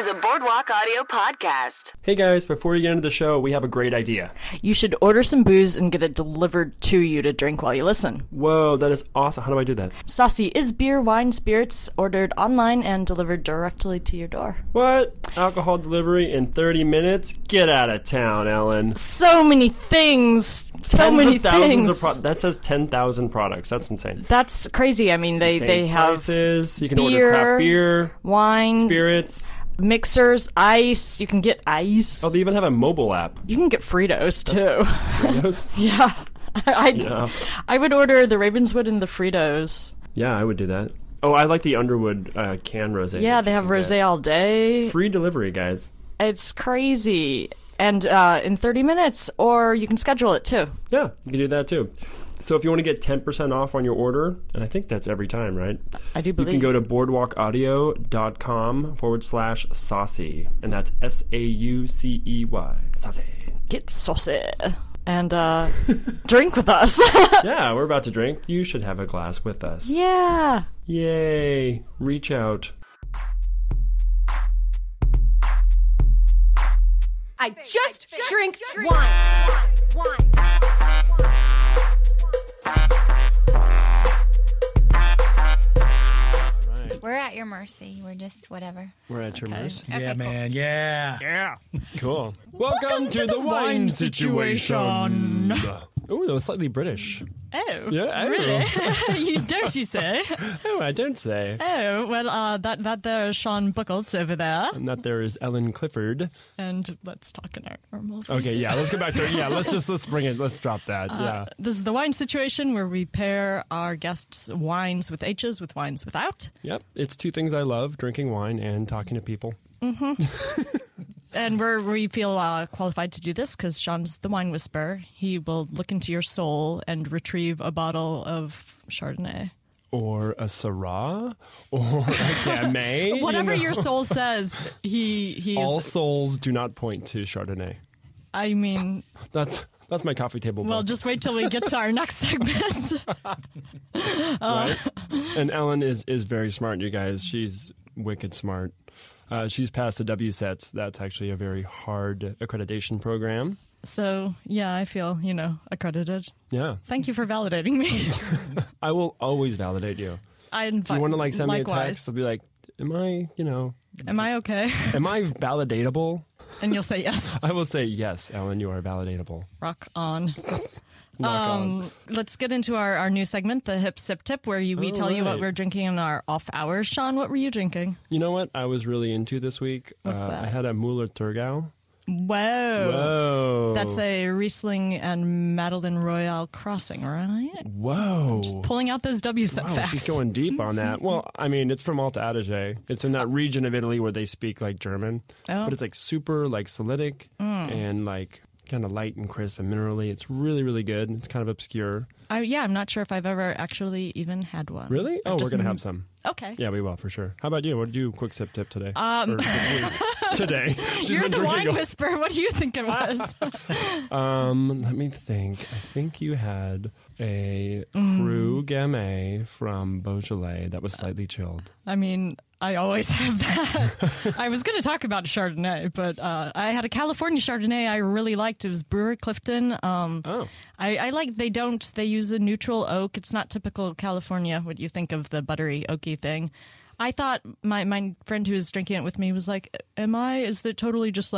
is a Boardwalk Audio podcast. Hey guys, before we get into the show, we have a great idea. You should order some booze and get it delivered to you to drink while you listen. Whoa, that is awesome. How do I do that? Saucy is beer, wine, spirits, ordered online and delivered directly to your door. What? Alcohol delivery in 30 minutes? Get out of town, Ellen. So many things. So many things. That says 10,000 products. That's insane. That's crazy. I mean, they have prices. You can beer, order craft beer, wine, spirits, mixers, ice. You can get ice. Oh, they even have a mobile app. You can get Fritos too. Fritos? Yeah. Yeah. I would order the Ravenswood and the Fritos. Yeah, I would do that. Oh, I like the Underwood can rosé. Yeah, they have rosé all day. Free delivery, guys. It's crazy. And in 30 minutes, or you can schedule it too. Yeah, you can do that too. So if you want to get 10% off on your order, and I think that's every time, right? I do believe. You can go to boardwalkaudio.com/saucy, and that's SAUCEY, saucy. Get saucy. And drink with us. Yeah, we're about to drink. You should have a glass with us. Yeah. Yay. Reach out. I just drink wine. We're at your mercy. We're just whatever. We're at your mercy. Yeah, Okay, man. Yeah. Yeah. Cool. Welcome to the wine situation. Oh, that was slightly British. Oh, Yeah, oh. really? You don't, you say? Oh, I don't say. Oh, well, that there is Sean Buckles over there. And that there is Ellen Clifford. And let's talk in our normal voices. Okay, yeah, let's go back to yeah. Let's bring it. Let's drop that. Yeah. This is the wine situation where we pair our guests' wines with H's with wines without. Yep. It's two things I love: drinking wine and talking to people. And we feel qualified to do this because Sean's the wine whisperer. He will look into your soul and retrieve a bottle of Chardonnay. Or a Syrah, or a Gamay. Whatever your soul says, he's... All souls do not point to Chardonnay. I mean... That's my coffee table book. Well, just wait till we get to our next segment. Right? And Ellen is very smart, you guys. She's wicked smart. She's passed the WSETs. That's actually a very hard accreditation program. So, yeah, I feel, accredited. Yeah. Thank you for validating me. I will always validate you. I If you want to send me a likewise. text, I'll be like, am I okay? am I validatable? And you'll say yes. I will say, yes, Ellen, you are validatable. Rock on. Rock on. Let's get into our new segment, the Hip Sip Tip, where we tell you what right. we're drinking in our off hours. Sean, what were you drinking? You know what I was really into this week? What's that? I had a Müller Thurgau. Whoa. Whoa. That's a Riesling and Madeleine Royale crossing, right? Whoa. Pulling out those WSET Wow, facts. she's going deep on that. Well, I mean, it's from Alta Adige. It's in that region of Italy where they speak German. Oh. But it's super acidic and kind of light and crisp and minerally. It's really, really good. It's kind of obscure. I'm not sure if I've ever actually even had one. Really? Oh, we're going to have some. Okay. Yeah, we will, for sure. How about you? What did you quick sip tip today? Or this week? Today. She's You're been the drinking wine whisperer. What do you think it was? Let me think. I think you had a Cru Gamay from Beaujolais that was slightly chilled. I mean, I always have that. I was going to talk about Chardonnay, but I had a California Chardonnay I really liked. It was Brewer Clifton. I like they use a neutral oak. It's not typical California, what you think of the buttery, oaky thing. I thought my friend who was drinking it with me was like, is it totally just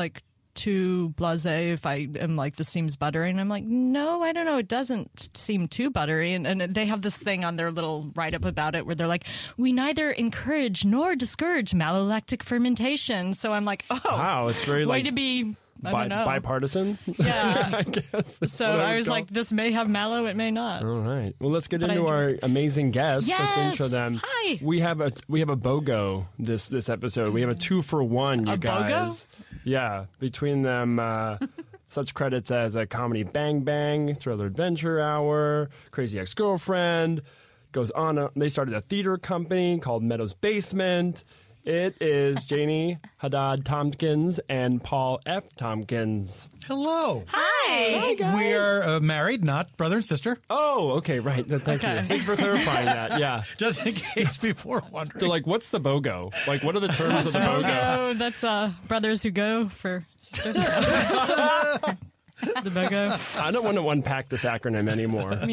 too blasé if I am this seems buttery? And I'm like, no, I don't know. It doesn't seem too buttery. And they have this thing on their little write-up about it where they're like, we neither encourage nor discourage malolactic fermentation. So I'm like, oh, wow, it's very way to be... I don't know. Bipartisan? Yeah. I guess. So I was like, this may have mallow, it may not. All right. Well, let's get But into our amazing guests. Yes! Let's intro them. Hi! We have a BOGO this episode. We have a 2-for-1, you A guys. BOGO? Yeah. Between them, such credits as a Comedy Bang Bang, Thriller Adventure Hour, Crazy Ex-Girlfriend, goes on. They started a theater company called Meadows Basement. It is Janie Haddad Tompkins and Paul F. Tompkins. Hello. Hi. guys. We are married, not brother and sister. Oh, okay, right. Thank you. Thanks for clarifying that. Yeah. Just in case people are wondering. So, like, what's the BOGO? Like, what are the terms of the BOGO? Oh, that's brothers who go for sisters. The BOGO. I don't want to unpack this acronym anymore. I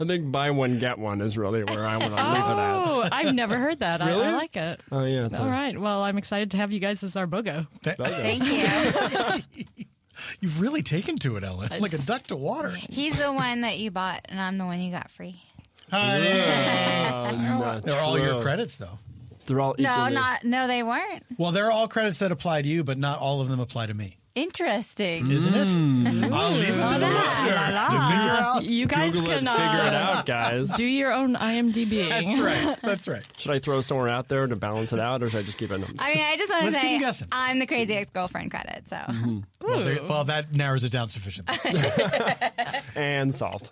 think buy one, get one is really where I want to leave it at. Oh, I've never heard that. Really? I like it. Oh, yeah. All right. Well, I'm excited to have you guys as our BOGO. Thank you. You've really taken to it, Ellen. Like a It's- duck to water. He's the one that you bought, and I'm the one you got free. Hi. Not They're all your true. credits, though. They're all equally. No, they weren't. Well, they're all credits that apply to you, but not all of them apply to me. Interesting. Isn't it? I'll leave it to the listener to figure out. You guys Google it, can figure it out, guys. do your own IMDb. That's right. That's right. Should I throw somewhere out there to balance it out, or should I just keep it? I mean, I just want to Let's keep say guessing. I'm the crazy ex-girlfriend credit, so. Well, that narrows it down sufficiently. And salt.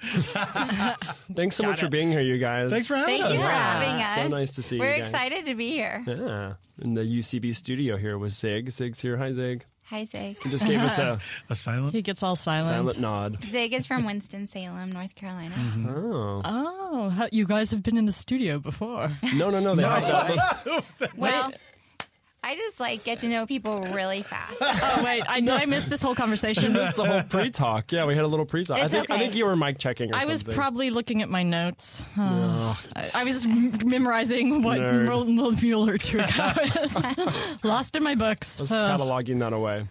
Thanks so much for being here, you guys. Thanks for having Thank you us. for having us. So nice to see We're you guys. excited to be here. Yeah. In the UCB studio here with Zig. Zig's here. Hi, Zig. Hi, Zig. He just gave us a A silent. He gets all silent. silent nod. Zig is from Winston-Salem, North Carolina. Oh. Oh, you guys have been in the studio before. No. They have that. Well, I just get to know people really fast. Oh, wait. Did I miss this whole conversation? The whole pre-talk. Yeah, we had a little pre-talk. It's I okay. think you were mic checking or I was something. probably looking at my notes. I was memorizing what Nerd. Mueller Turco is. Lost in my books. I was cataloging that away.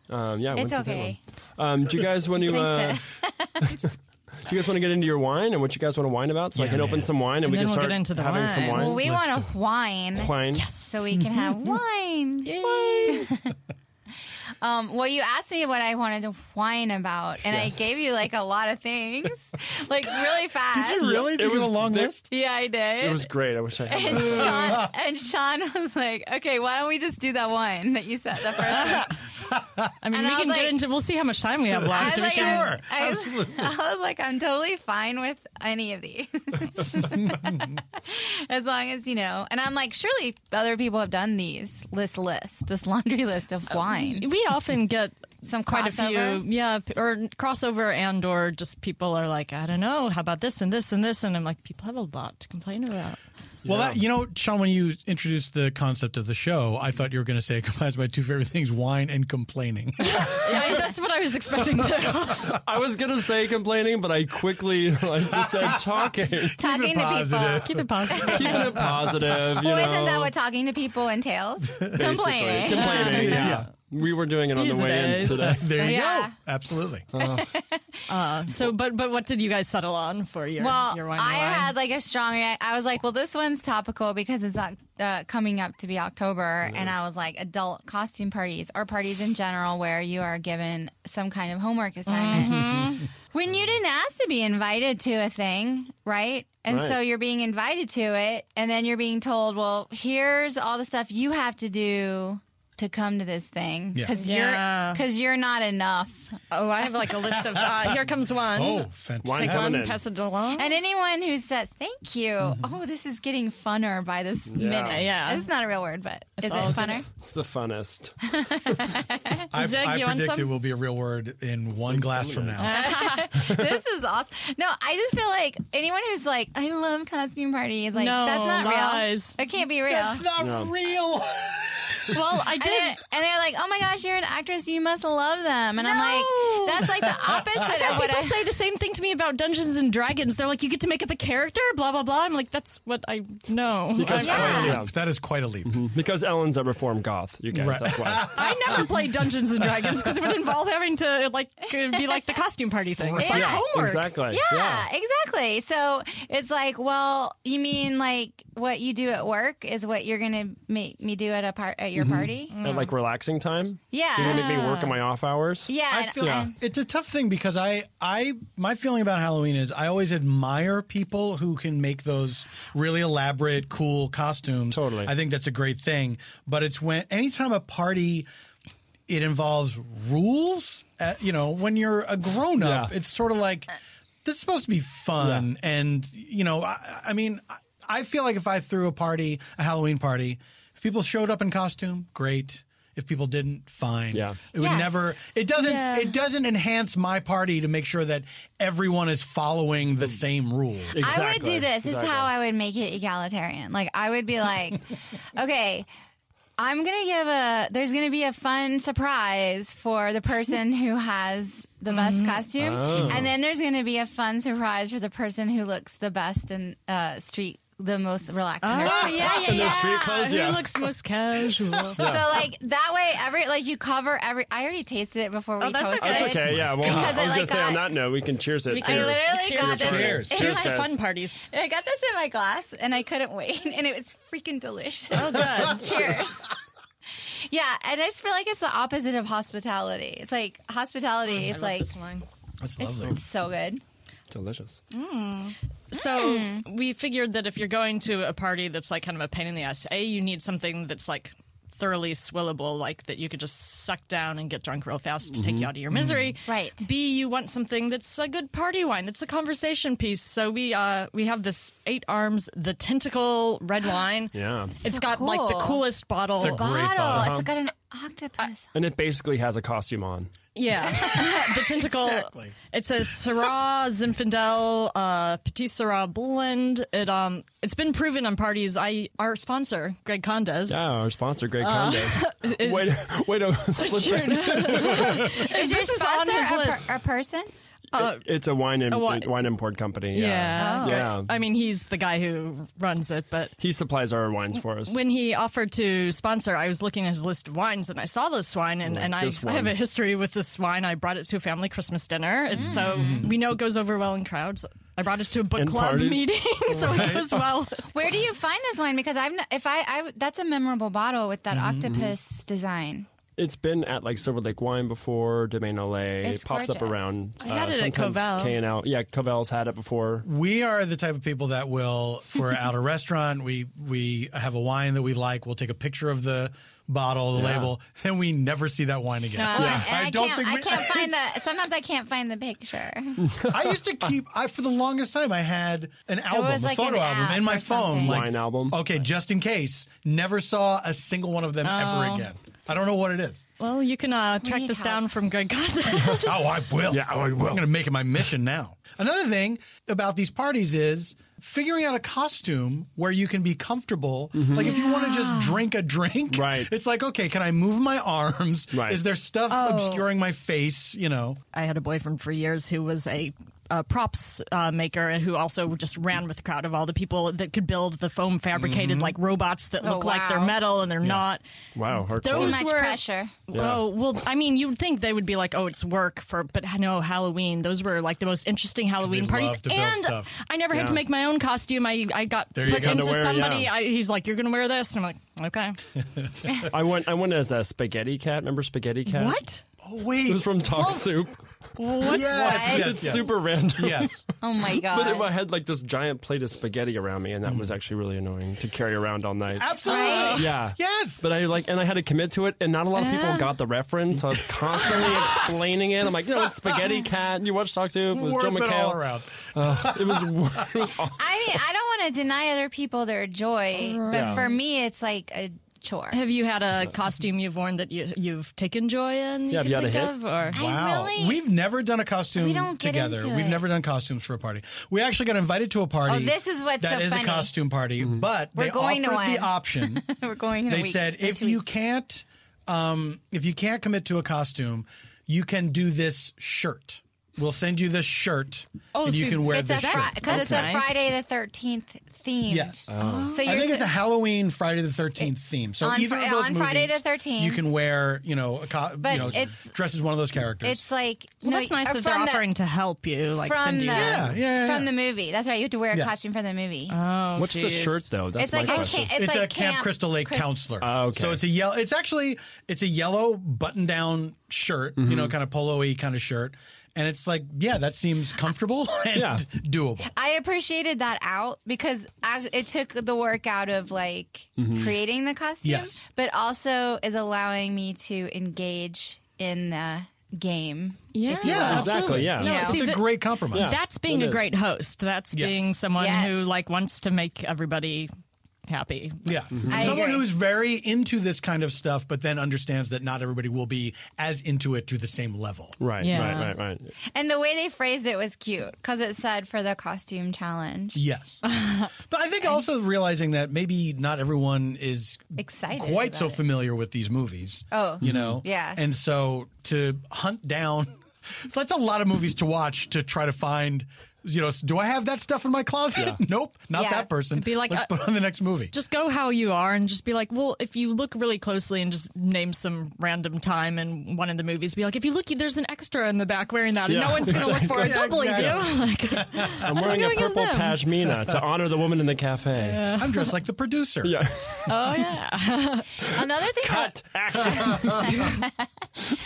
Yeah, It's Winston-Salem. okay. Do you guys want to... Nice do you guys want to get into your wine and what you guys want to wine about? So I Yeah, can man. open some wine and we then can we'll start get into the having some wine. wine. Well, we Let's want to whine. Wine. So we can have wine. Well, you asked me what I wanted to whine about, and I gave you a lot of things, really fast. Did you really? Did you was have a long big- list? Yeah, I did. It was great. I wish I had and that. Sean was like, "Okay, why don't we just do that one that you said the first one?" I mean, And we I can was get like- into. We'll see how much time we have left. I was We like, can- Absolutely. I was like, I'm totally fine with any of these. As long as, and I'm like, surely other people have done these, this laundry list of wines. we often get Some quite a crossover? few, yeah, or crossover, and or just people are like, I don't know, how about this and this and this, and I'm like, people have a lot to complain about. Well, Sean, when you introduced the concept of the show, I thought you were going to say it combines my two favorite things, wine and complaining. Yeah, that's what I was expecting to. I was going to say complaining, but I quickly just said talking. Talking to positive. people. Keep it positive. Keeping it positive, you Well, know. isn't that what talking to people entails? Basically. Complaining. Complaining, yeah. Yeah. We were doing it on the These way in days. today. There you Yeah. go. Absolutely. So, but what did you guys settle on for your Well, your wine? I had a strong. I was like, well, this one's topical because it's coming up to be October, and I was like, adult costume parties or parties in general where you are given some kind of homework assignment. When you didn't ask to be invited to a thing, right? And Right. so you're being invited to it, and then you're being told, well, here's all the stuff you have to do to come to this thing Yeah. because Yeah. you're not enough. Oh, I have a list of. Here comes one. Oh, Wine fantastic. coming One, in. pass it along. And anyone who says thank you, oh, this is getting funner by this minute. Yeah. It's not a real word, but is it all funner? It's the funnest. I Zeg, you want predict some? it will be a real word in one glass from now. This is awesome. No, I just feel like anyone who's like, I love costume parties, like No, that's not lies. real. It can't be real. That's not No. real. Well, I did. And they're like, oh my gosh, you're an actress, you must love them. And I'm like, that's like the opposite of what People I say the same thing to me about Dungeons and Dragons. They're like, you get to make up a character, blah blah blah. I'm like, that's what I know. Because, Yeah. That is quite a leap. because Ellen's a reformed goth, you guys. Right. That's why. I never played Dungeons and Dragons because it would involve having to be like the costume party thing. It's like Yeah. homework. Exactly. Yeah, exactly. So it's like, well, you mean like what you do at work is what you're going to make me do at your party? At like relaxing time? Yeah. You're going to make me work in my off hours? Yeah. I and- feel and- it's a tough thing because my feeling about Halloween is I always admire people who can make those really elaborate, cool costumes. Totally. I think that's a great thing. But it's anytime a party, it involves rules. When you're a grown up, Yeah. it's sort of like this is supposed to be fun, and I mean. I feel like if I threw a Halloween party, if people showed up in costume, great. If people didn't, fine. Yeah. It would never. It doesn't enhance my party to make sure that everyone is following the same rules. Exactly. I would do this. This is how I would make it egalitarian. Like, I would be like, okay, there's going to be a fun surprise for the person who has the best costume. And then there's going to be a fun surprise for the person who looks the best in the most relaxed. In their street clothes, Who looks most casual? So like that way, you cover every. I already tasted it before we toasted That's it. okay. Yeah. Well, Because I was I going to say on that note, we can cheers it. I literally got this. Cheers. Cheers to fun parties. I got this in my glass, and I couldn't wait, and it was freaking delicious. Oh, good. Cheers. Yeah, and I just feel like it's the opposite of hospitality. It's like hospitality. It's like This wine. That's lovely. it's so good. Delicious. So we figured that if you're going to a party that's like kind of a pain in the ass, you need something that's like thoroughly swillable, like that you could just suck down and get drunk real fast to take you out of your misery. Right. B, you want something that's a good party wine, that's a conversation piece. So we have this 8 Arms, the Tentacle red wine. Yeah. It's so got like the cool. coolest bottle. It's a great Bottle. bottle. It's got an octopus. And it basically has a costume on. Yeah, the Tentacle. Exactly. It's a Syrah Zinfandel Petit Syrah blend. It's been proven on parties. Our sponsor, Greg Condes. Yeah, our sponsor, Greg Conde. Wait to slip Is your This is on sponsor his list. a person? It's a wine import company. Yeah. Yeah. I mean, he's the guy who runs it, but He supplies our wines for us. when he offered to sponsor, I was looking at his list of wines and I saw this wine and I this one. have a history with this wine. I brought it to a family Christmas dinner. And so we know it goes over well in crowds. I brought it to a book And club parties. meeting, so it goes well. Where do you find this wine? Because that's a memorable bottle with that octopus design. It's been at like Silver Lake Wine before, Domaine Olay. It's It pops up gorgeous. around. I had it at sometimes Covell. K&L. Yeah, Covell's had it before. We are the type of people that will, if we're at a restaurant, we have a wine that we like. We'll take a picture of the bottle, the label, and we never see that wine again. I can't find the. Sometimes I can't find the picture. I used to keep. For the longest time, I had an album, was a like photo an album, app in my or phone. something. Like, Wine album. Okay, just in case. Never saw a single one of them ever again. I don't know what it is. Well, you can track need this help. down from Greg Condes. Oh, I will. Yeah, I will. I'm going to make it my mission now. Another thing about these parties is figuring out a costume where you can be comfortable. Like if you want to just drink a drink, Right. it's like, okay, can I move my arms? Right. Is there stuff obscuring my face? You know, I had a boyfriend for years who was a props maker and who also just ran with the crowd of all the people that could build the foam fabricated like robots that look like they're wow. metal and they're not. Wow, hardcore. Too Those much were pressure. Oh, well, I mean, you'd think they would be like, oh, it's work but no, Halloween. Those were like the most interesting Halloween they parties. love to build And stuff. I never had to make my own costume. I got There you put go. into Underwear, somebody. yeah. He's like, you're going to wear this? And I'm like, okay. I went as a Spaghetti Cat. Remember Spaghetti Cat? What? oh wait, It was from Talk Soup. What? Yes, yes. Super random. Yes. Oh my god. But if I had like this giant plate of spaghetti around me, and that was actually really annoying to carry around all night. Absolutely. Yeah. Yes. But I had to commit to it, and not a lot of people got the reference. So I was constantly explaining it. I'm like, it's Spaghetti Cat. You watch Talk Soup. It was Worth Joe it all McHale. around. It was awful. I mean, I don't want to deny other people their joy, but Yeah. for me, it's like a chore. Have you had a costume you've worn that you've taken joy in? Yeah, have you had a hit? Or? Wow. We've never done a costume We don't get together. into We've it. never done costumes for a party. We actually got invited to a party. Oh, this is what's that so is funny. a costume party, but We're they going to offered the one. option. We're going in a They week. said in if 2 you weeks. can't commit to a costume, you can do this shirt. We'll send you this shirt, and you so can wear It's this shirt. because it's That's a nice. Friday the 13th theme. Yes. So I you're think it's a Halloween Friday the 13th theme. So on either Fri- of those on movies, Friday the 13th. you can wear, But it's- dress as one of those characters. It's like Well, that's nice that they're offering to help you, like from send the you. Yeah. from the movie. That's right. You have to wear a Yes. costume from the movie. What's the geez. shirt though? That's It's my like a question. It's like a Camp Crystal Lake counselor. Oh, okay. So it's a yellow. It's a yellow button-down shirt. Kind of polo-y kind of shirt. And it's like, yeah, that seems comfortable and Yeah. doable. I appreciated that out because it took the work out of like creating the costume, Yes. but also is allowing me to engage in the game. Yeah. Yeah, Exactly, absolutely. yeah. No, It's see, a great compromise. Yeah. That's being it a is. great host. That's Yes. being someone Yes. who like wants to make everybody happy. Yeah. I Someone agree. who's very into this kind of stuff, but then understands that not everybody will be as into it to the same level. Right, Yeah. right. And the way they phrased it was cute because it said for the costume challenge. Yes. But I think also realizing that maybe not everyone is Excited quite so about it. familiar with these movies. Oh. You know? Yeah. And so to hunt down, that's a lot of movies to watch to try to find, you know, do I have that stuff in my closet? Nope, not Yeah. that person. Be like, Let's put on the next movie. Just go how you are and just be like, well, if you look really closely and just name some random time in one of the movies, be like, if you look, there's an extra in the back wearing that, and Yeah, no one's going to look for it. Yeah, They'll believe you. Like, I'm wearing a going as purple them. pashmina to honor the woman in the cafe. I'm dressed like the producer. Yeah. oh yeah. Another thing Cut. Action.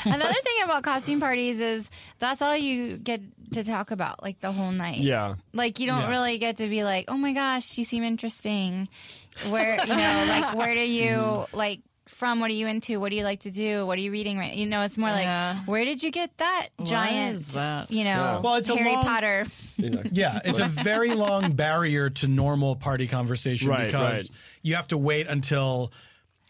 Another thing about costume parties is that's all you get to talk about like the whole night. Yeah. Like you don't Yeah. really get to be like, oh my gosh, you seem interesting. Where you know, like where do you like from? What are you into? What do you like to do? What are you reading right? You know, it's more Yeah. like where did you get that giant? is that? You know, Well, it's a Harry long- Potter. Yeah, it's a very long barrier to normal party conversation Right, because you have to wait until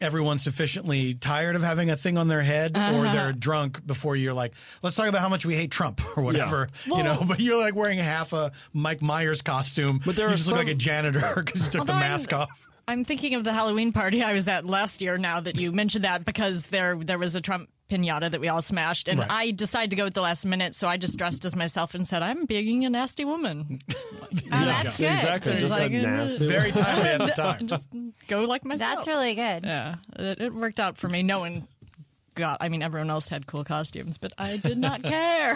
everyone's sufficiently tired of having a thing on their head or they're drunk before you're like, let's talk about how much we hate Trump or whatever, you know, but you're like wearing half a Mike Myers costume. But there you are just look some- like a janitor because you took the Although mask off. I'm thinking of the Halloween party I was at last year now that you mentioned that because there was a Trump pinata that we all smashed and Right. I decided to go at the last minute so I just dressed as myself and said I'm being a nasty woman. Oh, that's good. Exactly. Just Like, a nasty. Very timely at the time. Just go like myself. That's really good. Yeah, it worked out for me. No one everyone else had cool costumes, but I did not care.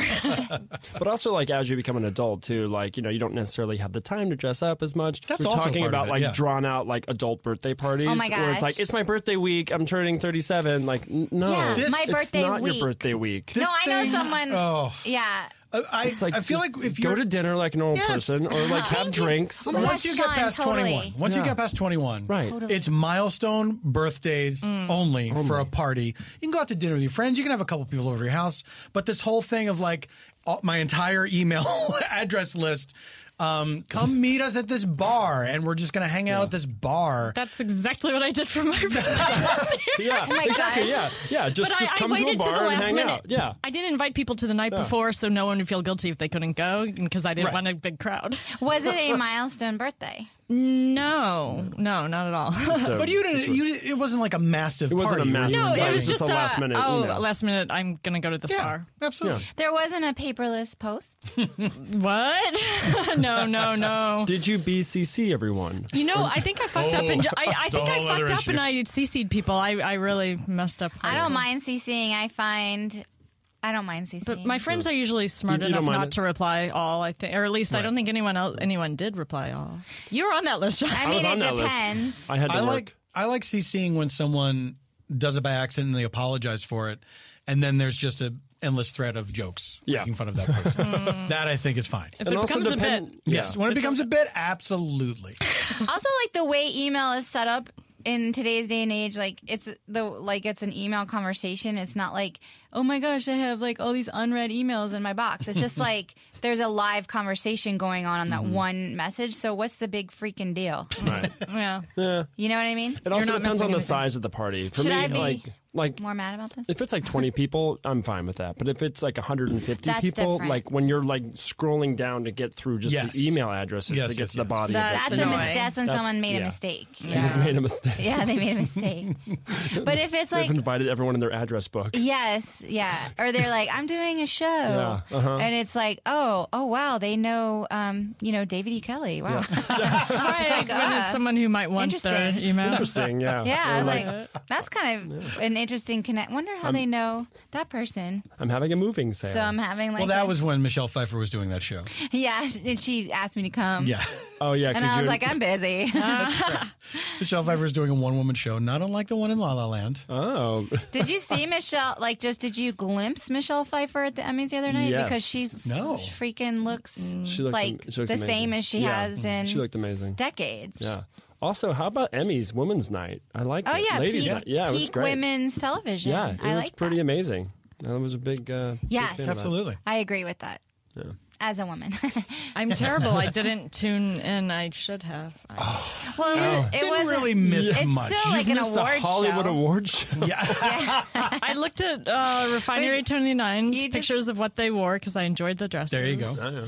But also, like, as you become an adult, too, like, you know, you don't necessarily have the time to dress up as much. That's We're also talking part of about, it, like, yeah. drawn out, like, adult birthday parties. Oh, my Where it's gosh. like, it's my birthday week. I'm turning 37. Like, no. Yeah, This- my it's birthday It's not week. your birthday week. No, This I know thing- someone. Oh, Yeah. I feel just like if go you're to dinner like a normal Yes. person or, like, have Thank you. drinks. Oh my or- gosh, once you get Sean, past totally. 21, once you Yeah. get past 21, Right. Totally. it's milestone birthdays only for a party. You can go out to dinner with your friends. You can have a couple people over to your house. But this whole thing of like my entire email address list, come meet us at this bar, and we're just going to hang out at this bar. That's exactly what I did for my birthday last year. Yeah, my exactly. God. Yeah. Just But I come to a waited to the bar and last hang minute. out. Yeah. I didn't invite people to the night before, so no one would feel guilty if they couldn't go because I didn't Right. want a big crowd. Was it a milestone birthday? No, not at all. So- But you didn't. It wasn't like a massive. It wasn't party a where massive you No, Right, it invited- was it's just just a last-minute email. last minute. I'm gonna go to this Yeah, bar. absolutely. There wasn't a paperless post. What? No. Did you BCC everyone? You know, I think I fucked up, and I think I whole other fucked up, issue. and I CC'd people. I really messed up. I don't mind CCing. I don't mind CCing. But my friends are usually smart You enough don't mind not it? to reply all. I think, or at least I Right. don't think anyone did reply all. You were on that list, John. I was mean, on it that list. depends. I had to work. I like CCing when someone does it by accident and they apologize for it, and then there's just an endless thread of jokes Yeah. making fun of that person. That I think is fine. If And it also becomes a bit, depend- Yes, when it becomes a bit, absolutely. Also, like the way email is set up in today's day and age, like it's an email conversation. It's not like, oh my gosh, I have like all these unread emails in my box. It's just like there's a live conversation going on that one message. So what's the big freaking deal? Right. yeah. You know what I mean? It also not depends on missing the anything. size of the party. For Should me, I be like more mad about this? if it's like 20 people, I'm fine with that. But if it's like 150 That's people, different. like when you're like scrolling down to get through just Yes. the email addresses Yes, to get yes, to the yes. body That's of That's it. annoying. that's when That's- someone made a yeah. mistake. Someone's made a mistake. Yeah, they made a mistake. But if it's They've like, invited everyone in their address book. yes, yeah, or they're like, I'm doing a show, and it's like, oh wow, they know, David E. Kelly. Wow, Right, when it's someone who might want their Interesting. email. Interesting, yeah. yeah. I Or was like, that's kind of an interesting connect. Wonder how they know that person. I'm having a moving sale. So I'm having like, Well, that was when Michelle Pfeiffer was doing that show. yeah, and she asked me to come. Yeah. oh, yeah. And 'cause I was you- like, I'm busy. Michelle Pfeiffer is doing a one-woman show, not unlike the one in La La Land. oh. Did you see Michelle? Like, did you glimpse Michelle Pfeiffer at the Emmys the other night? Yes. Because she's No. freaking looks She looked like she looks the amazing. same as she Yeah. has in She looked amazing. decades. Yeah. Also, how about Emmys Women's Night? I like Oh it. yeah, Ladies peak, Night. Yeah, it was peak great. women's television. Yeah, it I was like pretty that. amazing. That was a big. Yes. big fan of that. Absolutely. I agree with that. Yeah. As a woman. I'm terrible. I didn't tune in. I should have. Well, it Didn't wasn't really miss It's much. still like an Missed a award Hollywood show. award show. Yeah. I looked at Refinery 29's You just- pictures of what they wore because I enjoyed the dresses. There you go. I know.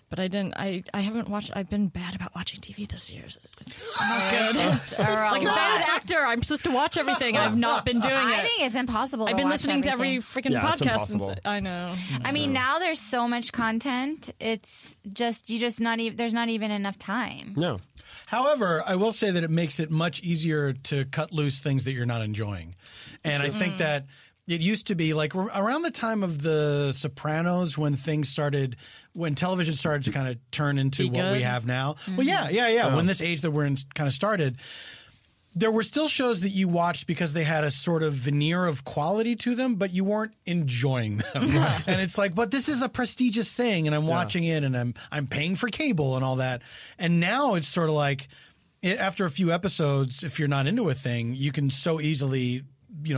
But I didn't. I haven't watched. I've been bad about watching TV this year. Like Like a bad actor, I'm supposed to watch everything. I've not been doing I it. think it's impossible. I've to been watch listening to every everything. freaking Yeah, it's podcast. impossible. I know. I mean, now there's so much content. It's just not even. There's not even enough time. No. However, I will say that it makes it much easier to cut loose things that you're not enjoying. And I think that it used to be like around the time of The Sopranos when television started to kind of turn into what we good. have now. Well, yeah. When this age that we're in kind of started, there were still shows that you watched because they had a sort of veneer of quality to them, but you weren't enjoying them. And it's like, but this is a prestigious thing, and I'm watching it, and I'm paying for cable and all that. And now it's sort of like, after a few episodes, if you're not into a thing, you can so easily,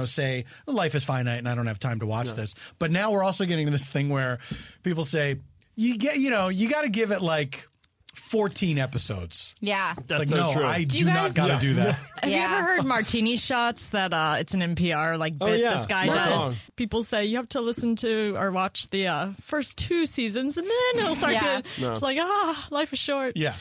say life is finite and I don't have time to watch this. But now we're also getting to this thing where people say you got to give it like 14 episodes. Yeah. That's Like, so no, true. I do you not guys- got to do that. Have you ever heard Martini Shots? That it's an NPR bit yeah. this guy Right does. on. People say you have to listen to or watch the first 2 seasons, and then he'll start Yeah. to. It's like life is short. Yeah.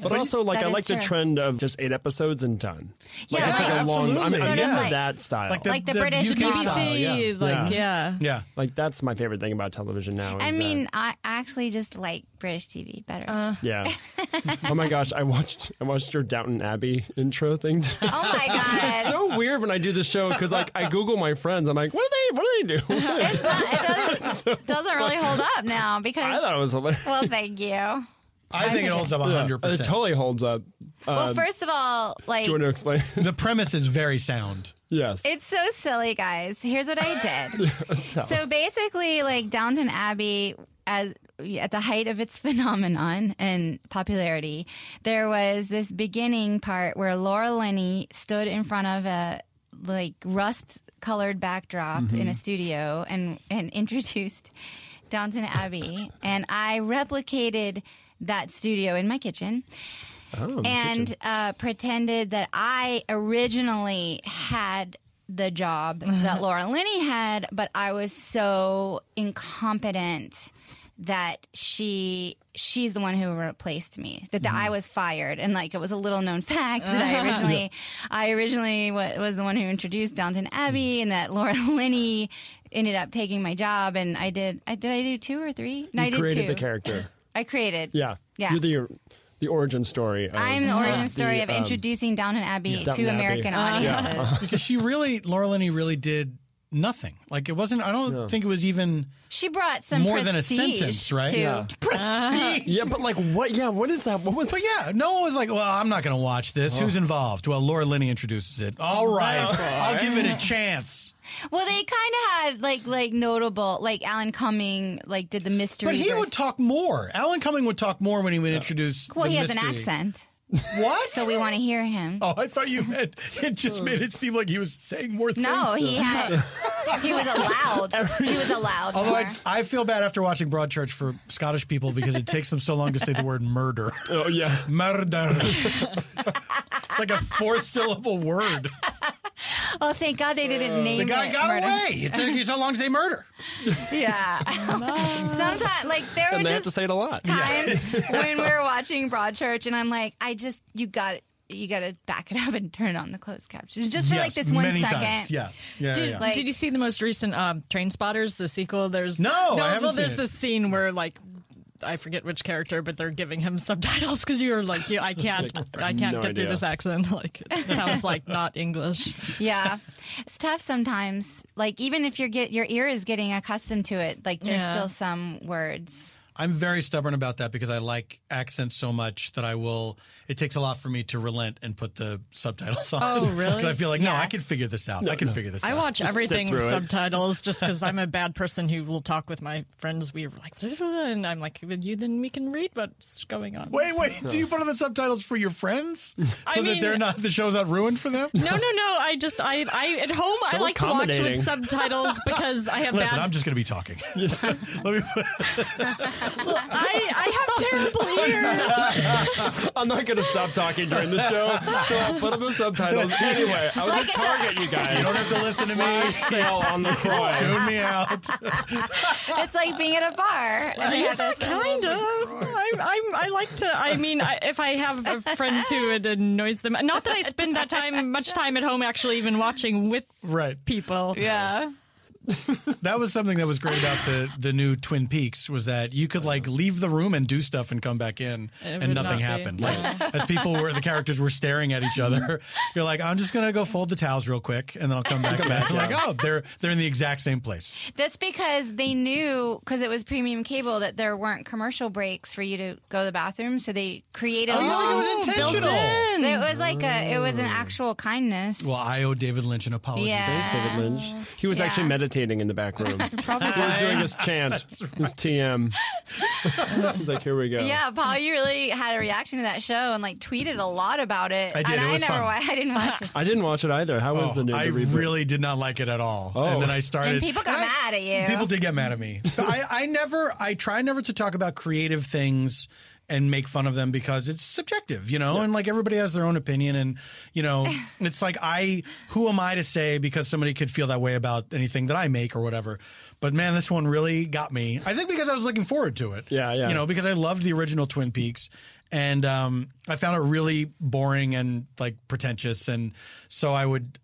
But also, That I is like the true. trend of just 8 episodes and done. Yeah, it's like a long. absolutely. I'm Sort of into like- that style. Like the British UK model. style, BBC, yeah. Yeah. Like that's my favorite thing about television now. I is mean, that- I actually just like British TV better. yeah. Oh my gosh, I watched your Downton Abbey intro thing. Oh my god! It's so weird when I do this show because I Google my friends. I'm like, what do they do? It's not, it doesn't really hold up now because. I thought it was hilarious. Well, thank you. I think it holds up 100%. It totally holds up. Well, first of all, like Do you want to explain? The premise is very sound. Yes. it's so silly, guys. Here's what I did. Tell So us. basically, like Downton Abbey, at the height of its phenomenon and popularity, there was this beginning part where Laura Linney stood in front of a rust-colored backdrop in a studio and introduced Downton Abbey, and I replicated that studio in my kitchen. And pretended that I originally had the job that Laura Linney had, but I was so incompetent that she's the one who replaced me. That I was fired, and it was a little known fact that I originally was the one who introduced Downton Abbey, and that Laura Linney ended up taking my job. And I did I do 2 or 3? No, I did created 2. the character. I created. Yeah. Yeah. You're the origin story. I'm the origin story of introducing Downton Abbey Downton to Abbey. American audiences. Because Laura Linney really did nothing. Like it wasn't, I don't think it was even She brought some more than a prestige sentence, right? to- Yeah. prestige. Yeah, but what? Yeah, what is that? What was? But yeah, no one was like, well, I'm not going to watch this. Who's involved? Well, Laura Linney introduces it. All right. I'll give it a chance. Well, they kind of had like notable, like Alan Cumming, did the mystery. But he would talk more. Alan Cumming would talk more when he would introduce Well, the he has an mystery. accent, What? so we want to hear him. Oh, I thought you meant it just made it seem like he was saying more things. No, he had. He was allowed. He was allowed. Although more. I feel bad after watching Broadchurch for Scottish people because it takes them so long to say the word murder. Oh yeah. Murder. It's like a 4-syllable word. Oh, thank God they didn't name The guy it got murder. away. It took you so long to say murder. Yeah. Sometimes, there were And they have just to say it a lot. times when we were watching Broadchurch, and I'm like, you got to back it up and turn on the closed captions just for Yes, this 1 many second. times. Yeah. Did, Like- did you see the most recent Train Spotters, the sequel? There's No, I haven't well, seen there's it. this scene where I forget which character, but they're giving him subtitles because you're like, I can't no get through idea. this accent. It sounds like not English. Yeah, it's tough sometimes. Even if your ear is getting accustomed to it, there's Yeah. still some words. I'm very stubborn about that because I like accents so much that it takes a lot for me to relent and put the subtitles on. Oh, really? 'Cause I feel like, no, I can figure this out. I can figure this out. I watch everything through with it. subtitles just because I'm a bad person who will talk with my friends. We were like, and I'm like, with you, then we can read what's going on. Wait, do you put on the subtitles for your friends so that the show's not ruined for them? No. I at home I like to watch accommodating. with subtitles because I have Listen, bad. I'm just going to be talking. Let me. I have terrible ears. I'm not going to stop talking during the show, so I'll put up the subtitles. Anyway, I was at Target, you guys. You don't have to listen to me. Sale on the Croy. Tune me out. It's like being at a bar. And they have this Kind of. I like to. I mean, if I have friends who it annoys them, not that I spend much time at home actually even watching with people. Yeah. That was something that was great about the new Twin Peaks was that you could like leave the room and do stuff and come back in and would nothing not be. happened. Like as the characters were staring at each other, you're like, I'm just gonna go fold the towels real quick and then I'll come back. Like, oh, they're in the exact same place. That's because they knew, because it was premium cable, that there weren't commercial breaks for you to go to the bathroom. So they created Oh, you think it was intentional? It was like it was an actual kindness. Well, I owe David Lynch an apology. Yeah. Thanks, David Lynch. He was actually meditating in the back room. He was doing his chant, his TM. He's like, here we go. Yeah, Paul, you really had a reaction to that show and like tweeted a lot I did. I did. And It was fun. I didn't watch it. I didn't watch it either. How was the new I reboot? really did not like it at all. Oh. And then I started. And people got mad at you. People did get mad at me. I try never to talk about creative things and make fun of them because it's subjective, and like everybody has their own opinion. And, it's like who am I to say because somebody could feel that way about anything that I make or whatever. But man, this one really got me. I think because I was looking forward to it. Yeah. Because I loved the original Twin Peaks. And I found it really boring and like pretentious. And so I would,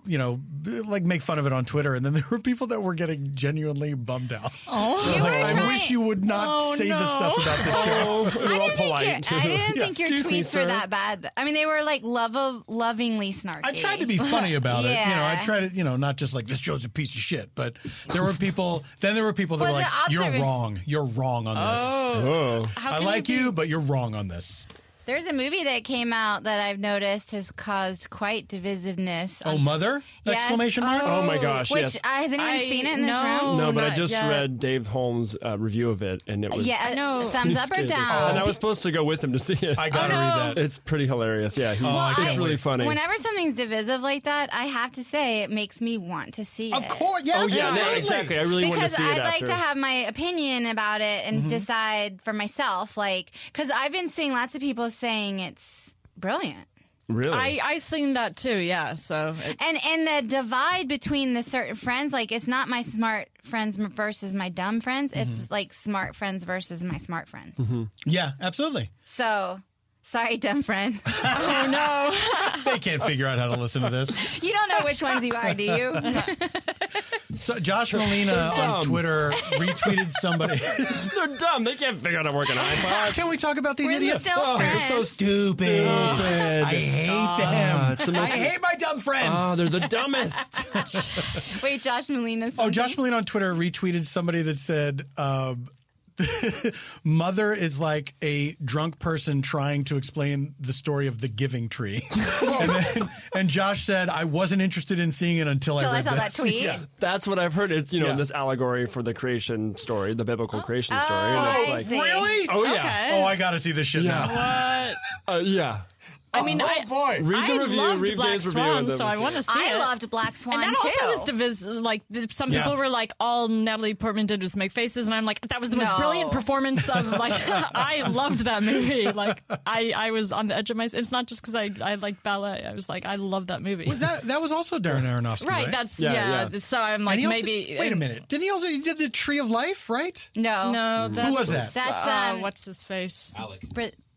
like make fun of it on Twitter. And then there were people that were getting genuinely bummed out. I wish you would not say this stuff about this show. They're all polite. I didn't think your Excuse me, tweets were sir. that bad. I mean, they were like lovingly snarky. I tried to be funny about it. Yeah. I tried to, not just like this show's a piece of shit, but there were people that Well, were the like, you're observa- wrong. You're wrong on this. Oh. I like you, but you're wrong on this. There's a movie that came out that I've noticed has caused quite divisiveness. Oh, Mother? Yes. Exclamation mark? Oh my gosh, Which, yes. has anyone seen it in this no. room? No, but I not just yet. read Dave Holmes' review of it, and it was Yeah, No. thumbs up or scathing. down? And I was supposed to go with him to see it. I gotta read that. It's pretty hilarious. Yeah, I it's can't really wait. funny. Whenever something's divisive like that, I have to say it makes me want to see it. Of course, yeah. Oh yeah, no, absolutely. exactly. I really want to Because see it I'd like after. to have my opinion about it and decide for myself. Like, because I've been seeing lots of people saying it's brilliant. Really? I've seen that too. Yeah. So And the divide between the certain friends, like it's not my smart friends versus my dumb friends. It's like smart friends versus my smart friends. Yeah, absolutely. So, sorry, dumb friends. oh no. They can't figure out how to listen to this. You don't know which ones you are, do you? So Josh Molina on dumb. Twitter retweeted somebody. They're dumb. They can't figure out how to work an iPod. Can we talk about these We're idiots? still They're friends. so stupid. I hate them. it's the I most- hate my dumb friends. Oh, they're the dumbest. Wait, Josh Molina. Oh, Josh Molina on Twitter retweeted somebody that said, Mother is like a drunk person trying to explain the story of the giving tree. and Josh said, I wasn't interested in seeing it until I Until I read saw this. that tweet? Yeah. That's what I've heard. It's, Yeah. this allegory for the creation story, the biblical creation story. And I it's like, see. Really? oh, yeah. Okay. Oh, I got to see this shit now. What? Yeah. I mean, Oh, boy. Read the I review. loved Read Black Dave's review. Swan, and then- so I want to see it. I loved Black Swan And that too. also was divisive. Like some Yeah. people were like, all Natalie Portman did was make faces, and I'm like, that was the most No. brilliant performance of like. I loved that movie. Like I was on the edge of my. It's not just because I like ballet. I was like, I love that movie. That was also Darren Aronofsky, right? Right. That's Yeah. So I'm like, And he also- maybe. Wait a minute. Didn't he did the Tree of Life, right? No. No, that's, was that? That's, what's his face?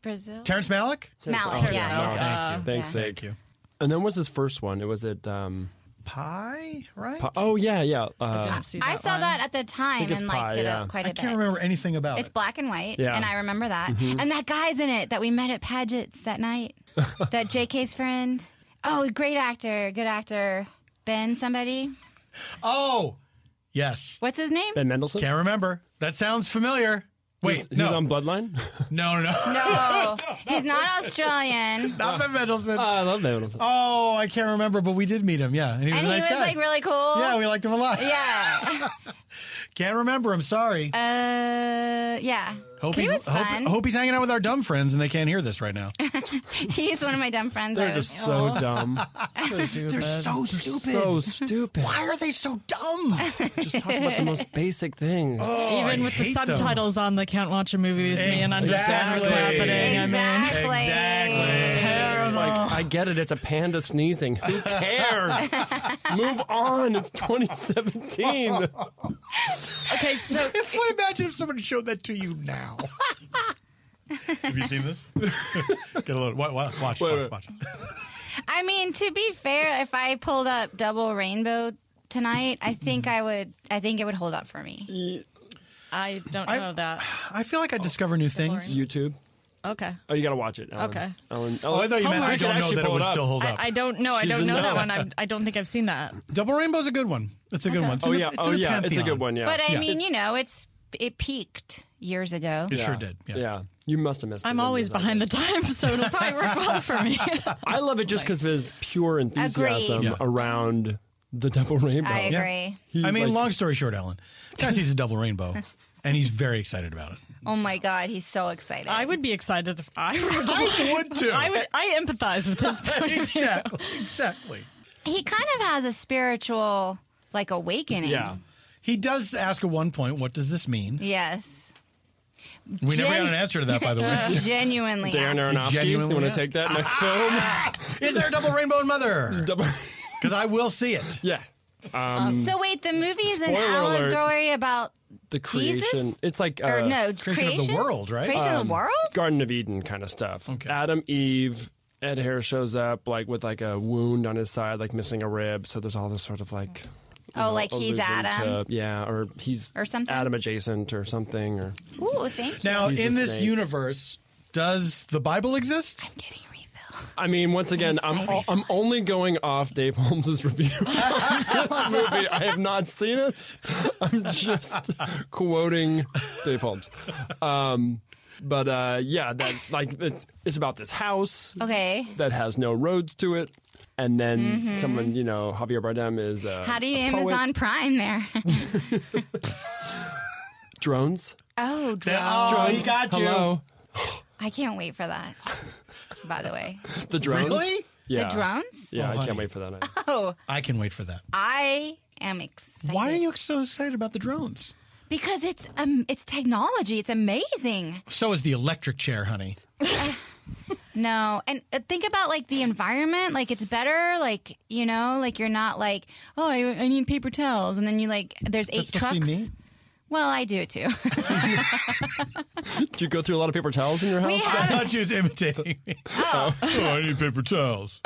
Brazil? Terrence Malick? Malick, Oh, yeah. Thank you. Thanks, Yeah. Thank you. And then was his first one? Was it? Pie, right? Oh yeah. Didn't see I that saw one. that at the time it's and like Pie, did yeah. quite a I bit. can't remember anything about It's it. black and white, Yeah. and I remember that. And that guy's in it that we met at Paget's that night. That JK's friend. Oh, great actor, good actor. Ben somebody. Oh, yes. What's his name? Ben Mendelsohn. Can't remember. That sounds familiar. Wait, He's no. on Bloodline? No. No, he's not Australian. Not Ben Mendelsohn. I love Ben Mendelsohn. Oh, I can't remember, but we did meet him, yeah. And he was And a he nice was guy. like really cool. Yeah, we liked him a lot. Yeah. Can't remember, I'm sorry. Yeah. Hope he he's, was fun. hope he's hanging out with our dumb friends and they can't hear this right now. He's one of my dumb friends. They're just so dumb. They're so stupid. So stupid. Why are they so dumb? Just talk about the most basic things. Oh, Even I with the hate them. subtitles on, they can't watch a movie with me and understand what's Exactly. happening. I mean, Exactly. It's like, I get it. It's a panda sneezing. Who cares? Move on. It's 2017. okay, so Imagine if someone showed that to you now. Have you seen this? Get a little. Watch. I mean, to be fair, if I pulled up Double Rainbow tonight, I think I would. I think it would hold up for me. I don't know that. I feel like I discover new things. YouTube. Okay. Oh, you got to watch it. Ellen. Okay. Ellen, Oh, I thought you meant I you could don't know actually that it pull would up. still hold up. I don't know. I She's don't in know the that know. one. I don't think I've seen that. Double Rainbow's a good one. It's a good one. It's in the- it's in the It's a pantheon. good one. Yeah. But I Yeah. mean, it peaked years ago. It sure did. Yeah. You must have missed it. I'm always behind the times, so it'll probably work well for me. I love it just because of his pure enthusiasm Agreed. Yeah. around the double rainbow. I agree. He, I mean, like, long story short, Ellen, Tess sees a double rainbow, and he's very excited about it. Oh my God, he's so excited. I would be excited if I were. I would too. I empathize with his point of view. Exactly. He kind of has a spiritual awakening. Yeah. He does ask at one point, "What does this mean?" Yes. We never got an answer to that, by the way. Genuinely. Darren asked. Aronofsky, you Genuinely want to asked. take that next film? Is there a double rainbow in Mother? Double- Because I will see it. yeah. So wait, the movie is an Spoiler alert. allegory about The creation. Jesus? It's like or no Creation of the world, right? Creation of the world. Garden of Eden kind of stuff. Okay. Adam, Eve, Ed Harris shows up with a wound on his side, like missing a rib. So there's all this sort of like. Oh, like he's allusion Adam? to- or he's Or something? Adam adjacent or something. Or Ooh, thank you. Now, He's in the this snake. universe, does the Bible exist? I'm getting a refill. I mean, once again, I'm only going off Dave Holmes' review of this movie. I have not seen it. I'm just quoting Dave Holmes. But yeah, that it's about this house Okay. that has no roads to it. And then someone, Javier Bardem is How do you a poet. Amazon Prime there? Drones. Oh, Oh, he got you. Hello. I can't wait for that. By the way, The drones. Really? Yeah. the drones. Yeah, Oh, I honey. can't wait for that. Oh, I can wait for that. I am excited. Why are you so excited about the drones? Because it's technology. It's amazing. So is the electric chair, honey. No, and think about the environment. It's better. You're not I need paper towels, and then there's Is that 8 supposed trucks. to be me? Well, I do it too. Do you go through a lot of paper towels in your house? We I have thought she was imitating me. Oh, I need paper towels.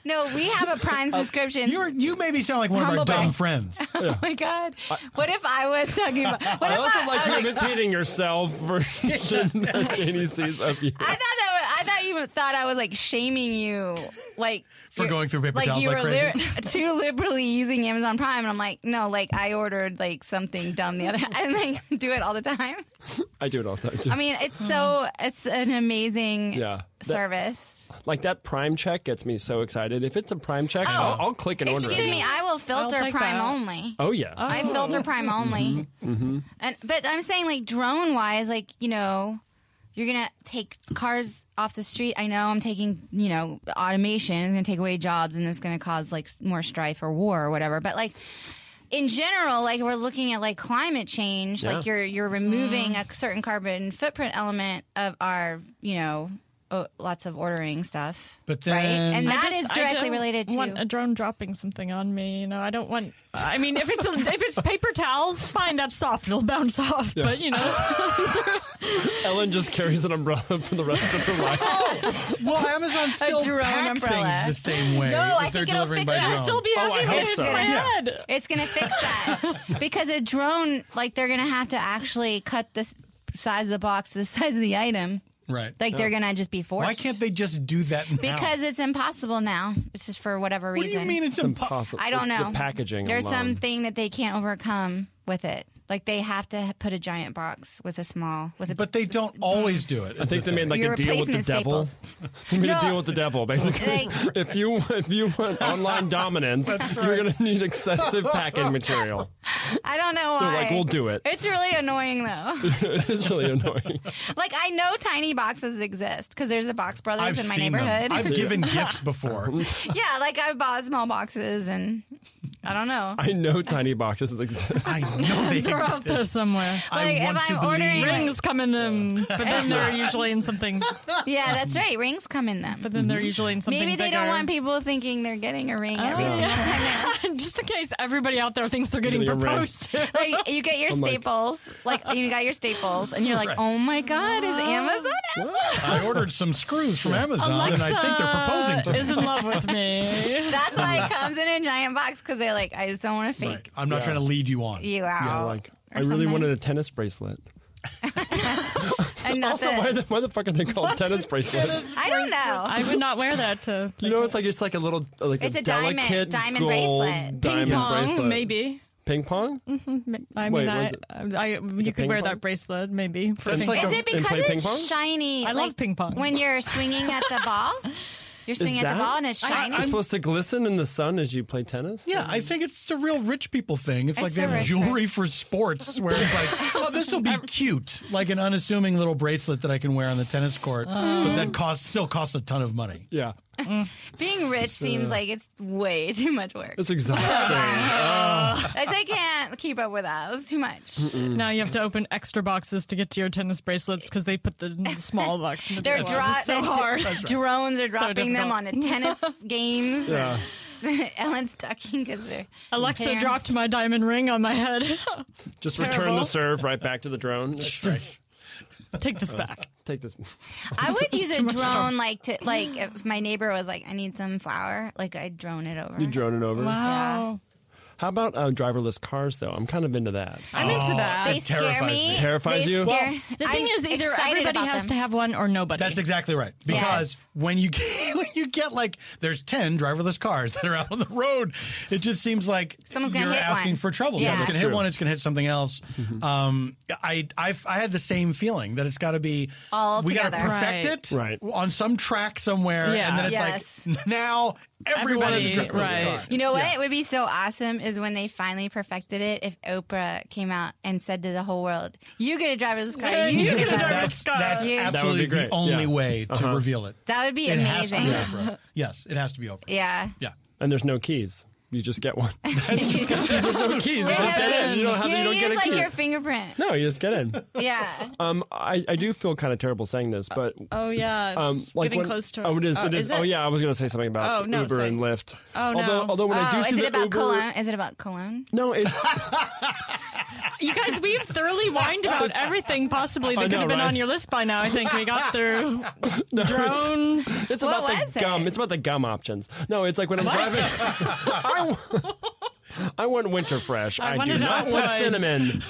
no. We have a Prime subscription. You made me sound like one of our Humble dumb brag. friends. Oh my God! What if I was talking about? What I if also I like was you imitating yourself version that Janie sees of you. I thought you thought I was shaming you, For going through paper towels you like were crazy? too liberally using Amazon Prime, and I'm like, no, I ordered something dumb the other. I do it all the time. I do it all the time too. I mean, it's an amazing yeah. service. Like that Prime check gets me so excited. If it's a Prime check, I'll click and order Excuse it. me, I will filter take Prime that. only. Oh yeah. I filter Prime only. But I'm saying drone wise, you're gonna take cars off the street. I know I'm taking, automation is gonna take away jobs and it's gonna cause more strife or war or whatever. But in general, we're looking at climate change. Yeah. You're removing a certain carbon footprint element of our, lots of ordering stuff. But right, then and I that is directly don't related to. want a drone dropping something on me. I don't want. I mean, if it's paper towels, fine. That's soft. It'll bounce off. But Ellen just carries an umbrella for the rest of her life. well, Amazon still drone pack umbrella. things the same way. No, I if they're think it'll delivering fix by that. drone. I'll still be Oh, I happy hope when it hits so. my Yeah. head. It's going to fix that because a drone, they're going to have to actually cut the size of the box to the size of the item. Right. They're going to just be forced. Why can't they just do that now? Because it's impossible now. It's just for whatever What do reason. you mean it's impossible? Impossible. I don't know. The packaging There's alone. something that they can't overcome. with it. Like they have to put a giant box with a small. But they don't always do it. I think they made like Your a deal with the replacement devil. They made a deal with the devil, basically. Like- if you want online dominance, you're going to need excessive packing material. I don't know why. They're like, we'll do it. It's really annoying though. It is really annoying. Like I know tiny boxes exist because there's a Box Brothers I've in my seen neighborhood. them. I've given gifts before. Yeah, like I've bought small boxes and I don't know. I know tiny boxes exist. I know they They're out there exist. somewhere. I Like, want if to I'm ordering believe. Rings come in them, but then they're usually in something. Yeah, that's right. Rings come in them. But then they're usually in something. Maybe they bigger. don't want people thinking they're getting a ring every single time. Just in case everybody out there thinks they're getting Getting a ring. proposed to. Like you get your staples, like you got your staples, and you're like, oh my god, is Amazon? I ordered some screws from Amazon, and I think they're proposing to me. is in love with me. That's why it comes in a giant box because they're like, I just don't want to fake Right. I'm not trying to lead you on. you out. Like, or I really something. wanted a tennis bracelet. And not Also, the- why the fuck are they called tennis bracelets? I don't know. I would not wear that to. You know, it's like a little like It's a a diamond- delicate diamond gold bracelet. diamond ping pong, bracelet. maybe. Ping pong? I Wait, mean, was you could ping wear pong? that bracelet, maybe. For That's ping like pong. Is it And because play ping it's pong? shiny? I like, love ping pong. When you're swinging at the ball, you're swinging at the ball and it's shiny. It's supposed to glisten in the sun as you play tennis? Yeah, I think it's a real rich people thing. It's like It's they a have rich jewelry for sports where it's like, oh, this will be cute. Like an unassuming little bracelet that I can wear on the tennis court, but that still costs a ton of money. Yeah. Being rich seems like it's way too much work. It's exhausting. I can't keep up with that. It's too much. Now you have to open extra boxes to get to your tennis bracelets because they put the small box in the They're big one. It's so hard. Drones are dropping them difficult. on a tennis games. Yeah. Ellen's ducking because they're Alexa hitting her. dropped my diamond ring on my head. Just return Terrible. the serve right back to the drone. Take this back. Take this. I would use a drone like if my neighbor was like, I need some flour, like I'd drone it over. You drone it over. Wow. How about driverless cars, though? I'm kind of into that. I'm into that. They scare terrifies me. me. Terrifies They you? scare- The thing I'm is, either excited everybody about has them. to have one or nobody. That's exactly right. Because when you get like there's 10 driverless cars that are out on the road, it just seems like Someone's gonna you're hit asking one. for trouble. Yeah. Someone's That's going to hit true. one. It's going to hit something else. I had the same feeling that it's got to be All we got to together. perfect Right. it Right. on some track somewhere, Yeah. and then it's Yes. like now everyone has a Everybody, driverless right. car. You know what? Yeah. It would be so awesome is when they finally perfected it. If Oprah came out and said to the whole world, "You get a driver's car. Yeah, You you get get a a driver's driver's That's car." Yeah. That would absolutely be great. the only Yeah. way to reveal it. That would be It amazing. has to be Oprah. Yes, it has to be Oprah. Yeah. Yeah. And there's no keys. You just get one. You no keys. You just get in. You don't use get a like key. your fingerprint. No, you just get in. Yeah. I do feel kind of terrible saying this, but Oh yeah, it's like getting when- close to. Oh, it is. It is. it? Oh, yeah. I was going to say something about Oh, no, Uber say. and Lyft. Oh, no. Although when I do Oh, see is the it about Uber, cologne? Is it about cologne? no, it's You guys, we've thoroughly whined about everything possibly that I could know, have been right? on your list by now. I think we got through no, drones. It's What about was the gum. it? It's about the gum options. No, it's like when I'm driving. I want winter fresh. I do wanted not that want twice. cinnamon.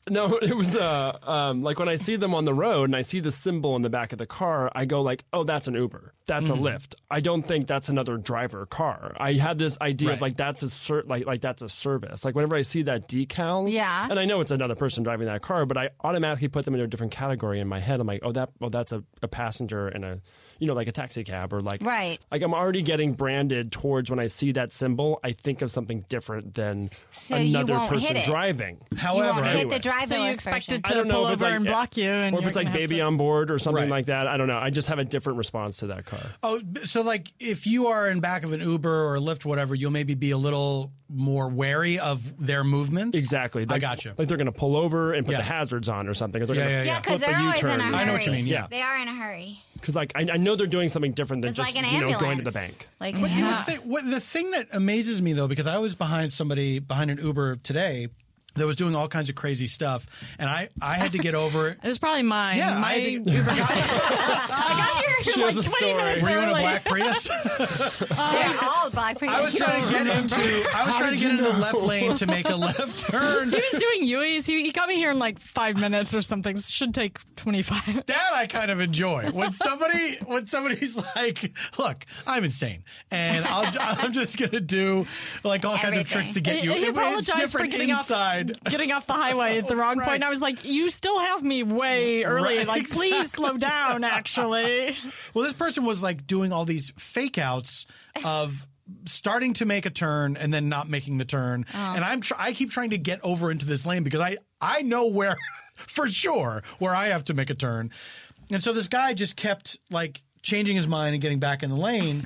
No, it was like when I see them on the road and I see the symbol in the back of the car, I go like, "Oh, that's an Uber. That's a Lyft. I don't think that's another driver car." I had this idea of Right. like that's like that's a service. Like whenever I see that decal, Yeah. and I know it's another person driving that car, but I automatically put them in a different category in my head. I'm like, that's a passenger in a like a taxi cab or like Right. Like I'm already getting branded towards when I see that symbol. I think of something different than So you another won't person driving. driving. You However, won't hit anyway. the driverless So you expected I to don't know pull if it's over like- and block you, and Or if you're it's like gonna have baby to- on board or something Right. like that. I don't know. I just have a different response to that car. oh, so like if you are in back of an Uber or a Lyft, whatever, you'll maybe be a little more wary of their movements. Exactly. I Like, gotcha. Like they're going to pull over and put Yeah. the hazards on or something. Or they're Yeah, gonna yeah, Yeah, because flip they're always in a U-turn. hurry. I know what you mean, yeah. They are in a hurry. Because like I know they're doing something different than It's just like an ambulance. going to the bank. Like, But you would think the thing that amazes me though, because I was behind an Uber today, that was doing all kinds of crazy stuff, and I had to get over it. It was probably mine. Yeah, my I got here She like has a 20 story. minutes Were you in a early. black Prius? They're all black Prius. I was trying to get into the left lane to make a left turn. He was doing U's. He got me here in like 5 minutes or something. Should take 25. That I kind of enjoy when somebody's like, "Look, I'm insane, and I'm just gonna do like all kinds of tricks to get you." He It's apologized for different getting off the highway at the wrong point. And I was like, "You still have me way early. Right, like, please slow down." Actually, well, this person was like doing all these fake outs of starting to make a turn and then not making the turn, and I keep trying to get over into this lane because I know where for sure where I have to make a turn, and so this guy just kept like changing his mind and getting back in the lane.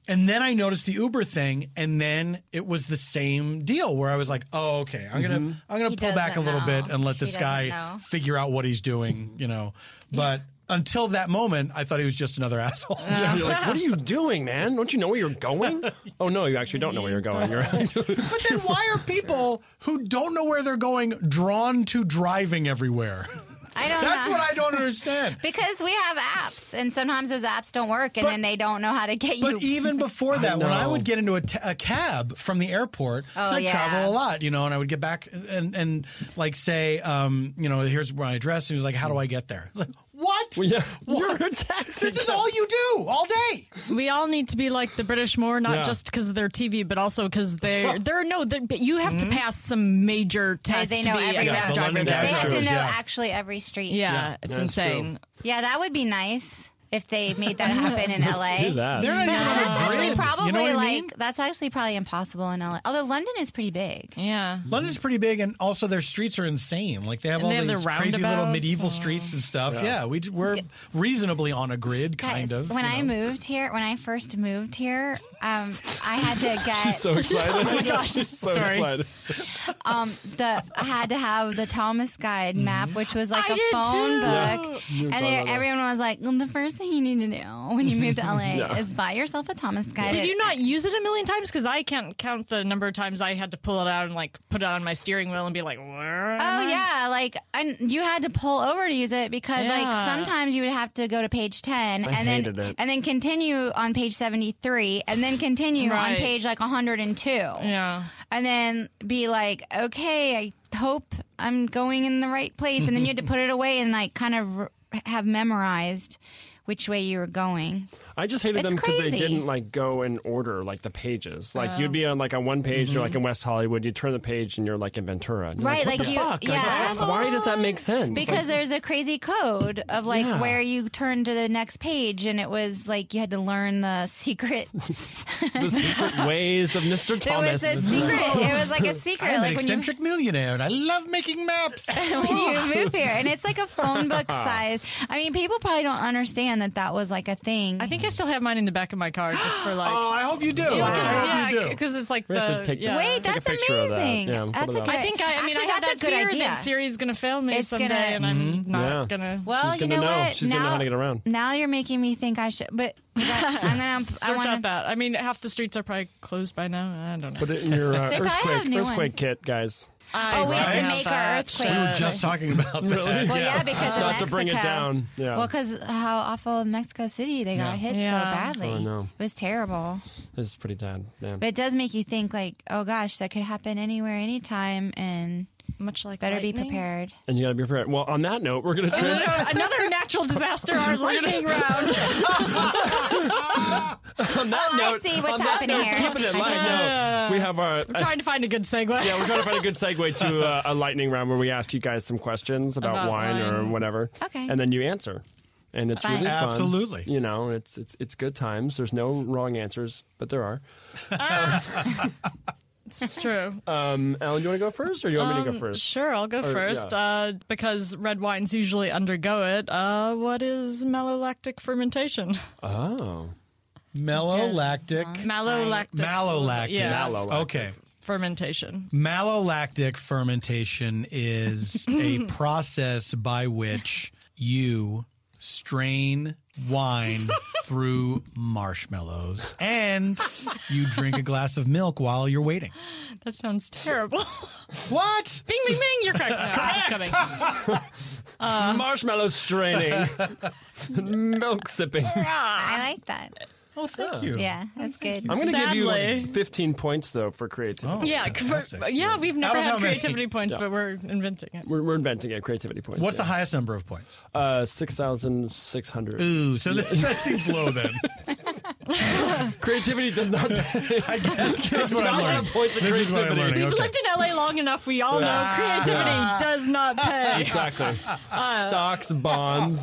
And then I noticed the Uber thing, and then it was the same deal where I was like, "Oh, okay, I'm gonna pull back a little bit and let this guy figure out what he's doing," you know. But until that moment, I thought he was just another asshole. Yeah, you're like, what are you doing, man? Don't you know where you're going? Oh no, you actually don't know where you're going. But then why are people who don't know where they're going drawn to driving everywhere? I don't That's know. what I don't understand. Because we have apps, and sometimes those apps don't work, and then they don't know how to get you. But even before that, when I would get into a cab from the airport, because I travel a lot, you know, and I would get back and like say, you know, here's my address. And he was like, "How do I get there?" I was like, what? Well, yeah, what? you're a taxi. This is all you do all day. we all need to be like the British more, not just because of their TV, but also because you have to pass some major tests they to know be every a road. driver London there. They have to Astros, know yeah. actually every street. Yeah, it's That's insane. Yeah, that would be nice if they made that happen in LA. Do that. They're not But even on that's a actually grid. probably You know what I mean? that's actually probably impossible in LA. Although London is pretty big. Yeah. London's pretty big, and also their streets are insane. Like they have And all they have these the crazy little roundabouts, medieval streets and stuff. Yeah, we're reasonably on a grid, kind Guys, of. When you I know. moved here, when I first moved here, I had to get She's so excited. Oh my gosh, She's so story. excited. I had to have the Thomas Guide map, which was like I a did phone too. book. And everyone was like, well, the first thing you need to do when you move to LA is buy yourself a Thomas Guide. Did you not use it a million times? Because I can't count the number of times I had to pull it out and like put it on my steering wheel and be like, where? Oh yeah, like you had to pull over to use it because like Yeah. sometimes you would have to go to page 10 and hated it. then continue on page 73 and then continue on Right. page like 102. Yeah. And then be like, okay, I hope I'm going in the right place. And then you had to put it away and like kind of have memorized which way you were going. I just hated It's them because they crazy. didn't like go in order like the pages. Like you'd be on like on one page, you're like in West Hollywood. You turn the page and you're like in Ventura. And you're Right, like, what like the you- fuck? yeah. Like, why does that make sense? Because Like, there's a crazy code of like Yeah. where you turn to the next page, and it was like you had to learn the secret. the secret ways of Mr. There Thomas. was a secret. It was like a secret. I'm an like when you eccentric millionaire, and I love making maps. when you move here, and it's like a phone book size. I mean, people probably don't understand that was like a thing. I think I still have mine in the back of my car just for like. Oh, I hope you do. I hope you do. because it's like We have to the. take- yeah. Wait, Take a that's picture of that. amazing. Yeah, put That's it a up. good. I think I actually, have that's that a good fear idea. that Siri's going to fail me It's someday, gonna- and I'm not Yeah. going to. Well, She's you gonna know know. what? She's gonna know how to get around. Now you're making me think I should. But I'm gonna. Search out that. I mean, half the streets are probably closed by now. I don't know. Put it in your They probably have new earthquake ones. kit, guys. Oh, we have to make our that. earthquake. We were just talking about that. Well, yeah, because of Not Mexico. to bring it down. Yeah. Well, because how awful Mexico City they got hit Yeah. so badly. Oh, I know. It was terrible. This is pretty bad. Yeah. But it does make you think, like, oh gosh, that could happen anywhere, anytime, and Much like better be lightning. prepared. And you got to be prepared. Well, on that note, we're going to turn. Another natural disaster, our lightning round. on that I note, see what's on that happening note, here. keeping it I light. see. No, we have our. I'm trying to find a good segue. Yeah, we're trying to find a good segue to a lightning round where we ask you guys some questions about wine or wine. whatever. Okay. And then you answer. And it's Fine. really fun. Absolutely. You know, it's good times. There's no wrong answers, but there are. It's true. Alan, you want to go first, or you want me to go first? Sure, I'll go first. Because red wines usually undergo it. What is malolactic fermentation? Oh, Malolactic. Malolactic. Malolactic. Yeah. Malolactic. Okay. Fermentation. Malolactic fermentation is a process by which you strain wine through marshmallows, and you drink a glass of milk while you're waiting. That sounds terrible. What? Bing, bing, bing. You're correct. No, I'm just kidding. Marshmallow straining. Milk sipping. I like that. Oh, thank you. Yeah, that's good. I'm going to give Sadly. you 15 points, though, for creativity. Oh, Yeah, fantastic. we've never Out of how had many? creativity points, but we're inventing it. We're inventing it, creativity points. What's the highest number of points? 6,600. Ooh, so that seems low then. Creativity does not pay. I guess this is what I'm Not learning. points of This is what I'm creativity. learning. We've Okay. lived in LA long enough. We all know creativity does not pay. Exactly. Stocks, bonds,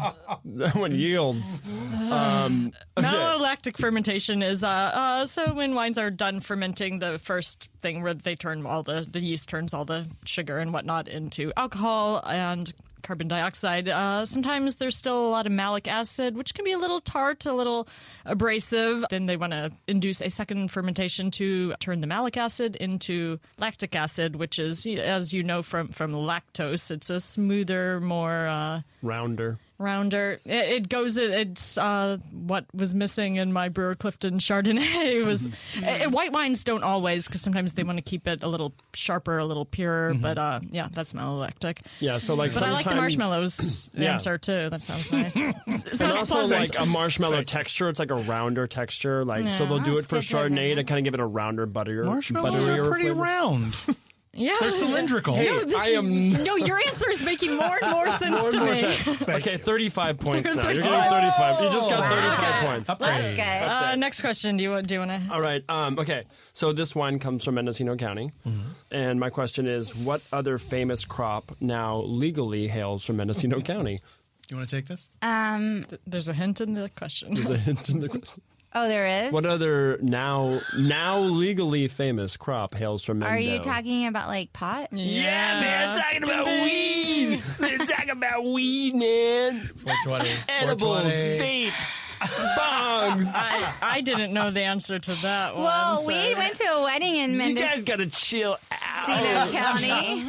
when yields. Okay. Malolactic fermentation is so when wines are done fermenting, the first thing where they turn all the yeast turns all the sugar and whatnot into alcohol and carbon dioxide. Sometimes there's still a lot of malic acid, which can be a little tart, a little abrasive. Then they want to induce a second fermentation to turn the malic acid into lactic acid, which is, as you know from lactose, it's a smoother, more Rounder. It goes. It's what was missing in my Brewer Clifton Chardonnay was white wines don't always, because sometimes they want to keep it a little sharper, a little purer. But yeah, that's malolactic. Yeah, so like But I like the sometimes- marshmallows Yeah. answer too. That sounds nice. Sounds And also pleasant. like a marshmallow texture. It's like a rounder texture. Like so they'll do it That's for good to have Chardonnay to that. kind of give it a rounder, butterier. Marshmallows butterier are pretty flavor. round. yeah, They're cylindrical. I am No, your answer is making more and more sense more to and more me. sense. Okay, 35 points now. You're getting 35. You just got 35 points. That's good. Next question. Do you want to? All right. Okay. So this wine comes from Mendocino County, and my question is, what other famous crop now legally hails from Mendocino County? You want to take this? There's a hint in the question. There's a hint in the question. Oh, there is? What other now legally famous crop hails from Mendo? Are you talking about like pot? Yeah, man, talking about weed. Man, talking about weed, man. 420. Edibles, 420. vapes, bongs. I didn't know the answer to that one. Well, so- we went to a wedding in You Mendocino guys gotta chill out. County,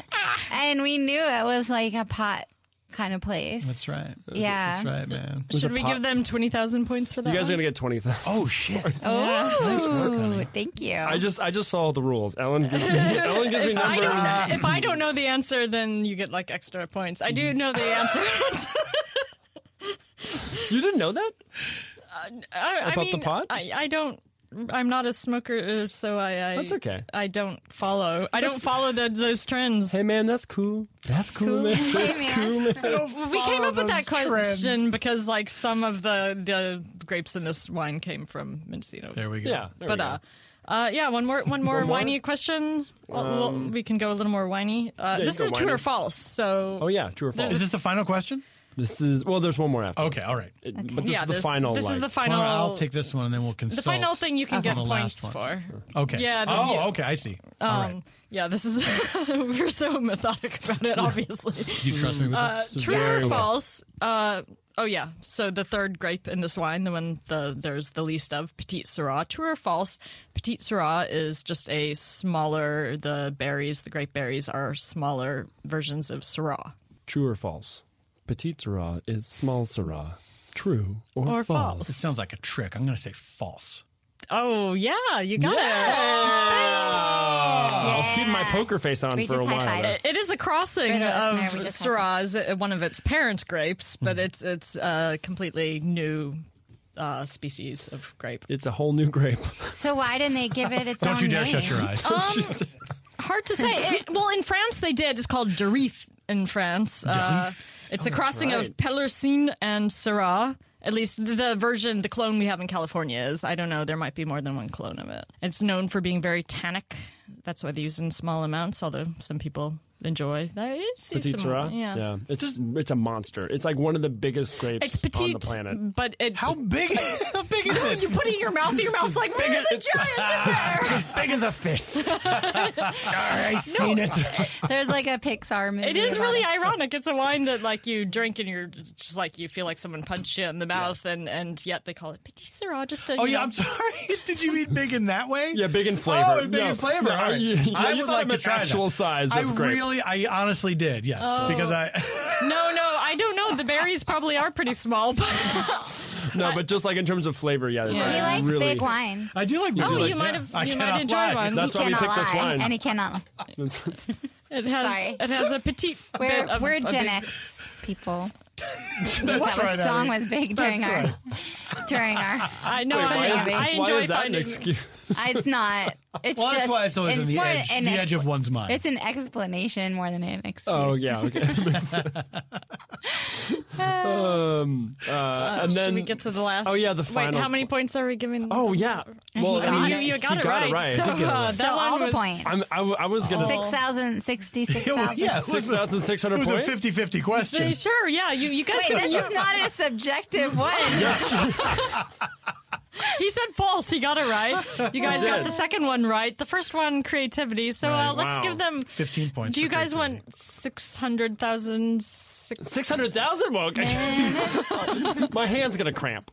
and we knew it was like a pot kind of place. That's right. Yeah. That's right, man. Should we give them 20,000 points for that? You guys are one? gonna get 20,000. Oh, shit. Oh, thank you. I just follow the rules. Ellen gives me numbers. If I don't know the answer, then you get like extra points. I do know the answer. You didn't know that? I About the mean, pot? I don't. I'm not a smoker, so I That's okay. I don't follow. I don't follow those trends. Hey man, that's cool. That's cool, man. Hey, That's man. cool, man. We came up with that question because like some of the grapes in this wine came from Mendocino. There we go. Yeah, there we go. Yeah, one more more? whiny question. Well, we can go a little more whiny. you This go is true whiny. or false. So Oh yeah, true or false. Is this the final question? This is there's one more after. Okay, all right. But this yeah, is the final. This like, is the final. I'll take this one and then we'll consult. the final thing you can get on the points last for. Okay. Yeah, Okay, I see. All right. Yeah, this is. We're so methodic about it. Obviously, Do you trust me with this? true very or well. false? Oh yeah. So the third grape in this wine, the one there's the least of, Petite Syrah. True or false? Petite Syrah is just a smaller. The grape berries are smaller versions of Syrah. True or false? Petite Syrah is small Syrah. True or Or false. This sounds like a trick. I'm going to say false. Oh yeah, you got I'll keep my poker face on We for a just while. high-fived. That's- it is a crossing For the of listener, we just Syrah, one of its parent grapes, but it's a completely new species of grape. It's a whole new grape. So why didn't they give it its Don't own you dare name? shut your eyes. Hard to say. Well, in France they did. It's called Derif in France. It's a crossing right. of Pellercine and Syrah. At least the clone we have in California is. I don't know. There might be more than one clone of it. It's known for being very tannic. That's why they use it in small amounts, although some people enjoy. I see Petite some- Syrah? Yeah. It's a monster. It's like one of the biggest grapes It's petite, on the planet. but it's... How big? How big is it? You put it in your mouth, and your mouth's like, there's a giant in there! Big as a fist. I seen it. There's like a Pixar movie. It is about really it. ironic. It's a wine that like you drink and you're just like you feel like someone punched you in the mouth, and yet they call it Petit Syrah. Just to, Oh, you yeah, know. I'm sorry. Did you mean big in that way? Yeah, big in flavor. Oh, big in flavor. No, All right. you I thought would like I to meant try actual that. size of grape. I honestly did, yes. Because I... No, I don't know. the berries probably are pretty small. But No, but just like in terms of flavor, yeah. It's He likes really, big wines. I do like. Oh, big you wines, might yeah. have. You might enjoy lie. one. That's why we picked this wine. And he cannot. It has. Sorry. It has a petite. bit of We're a Gen big- X people. That's That right, song Abby. was big during our. I know. Wait, why is, I why enjoy is that an finding. excuse? It's not. It's Well, that's just, why it's always on the more edge, an the edge of one's mind. It's an explanation more than an excuse. Oh yeah, okay. And Should then we get to the last? Oh, yeah, the Wait, final how many points are we giving? oh yeah. Well, I mean, you he got it right. So, I did get it right. So that all one the was, points. I was gonna 6,000, 66,000. yeah, it was a 6,600 it was points. a 50-50 question. Sure, yeah. You guys Wait, can. this is not a subjective one. He said false. He got it right. You guys got did. the second one right. The first one, creativity. So Right. let's Wow. give them 15 points. Do you for guys creativity. want 600,000? 600,000? Well, okay. My hand's gonna cramp.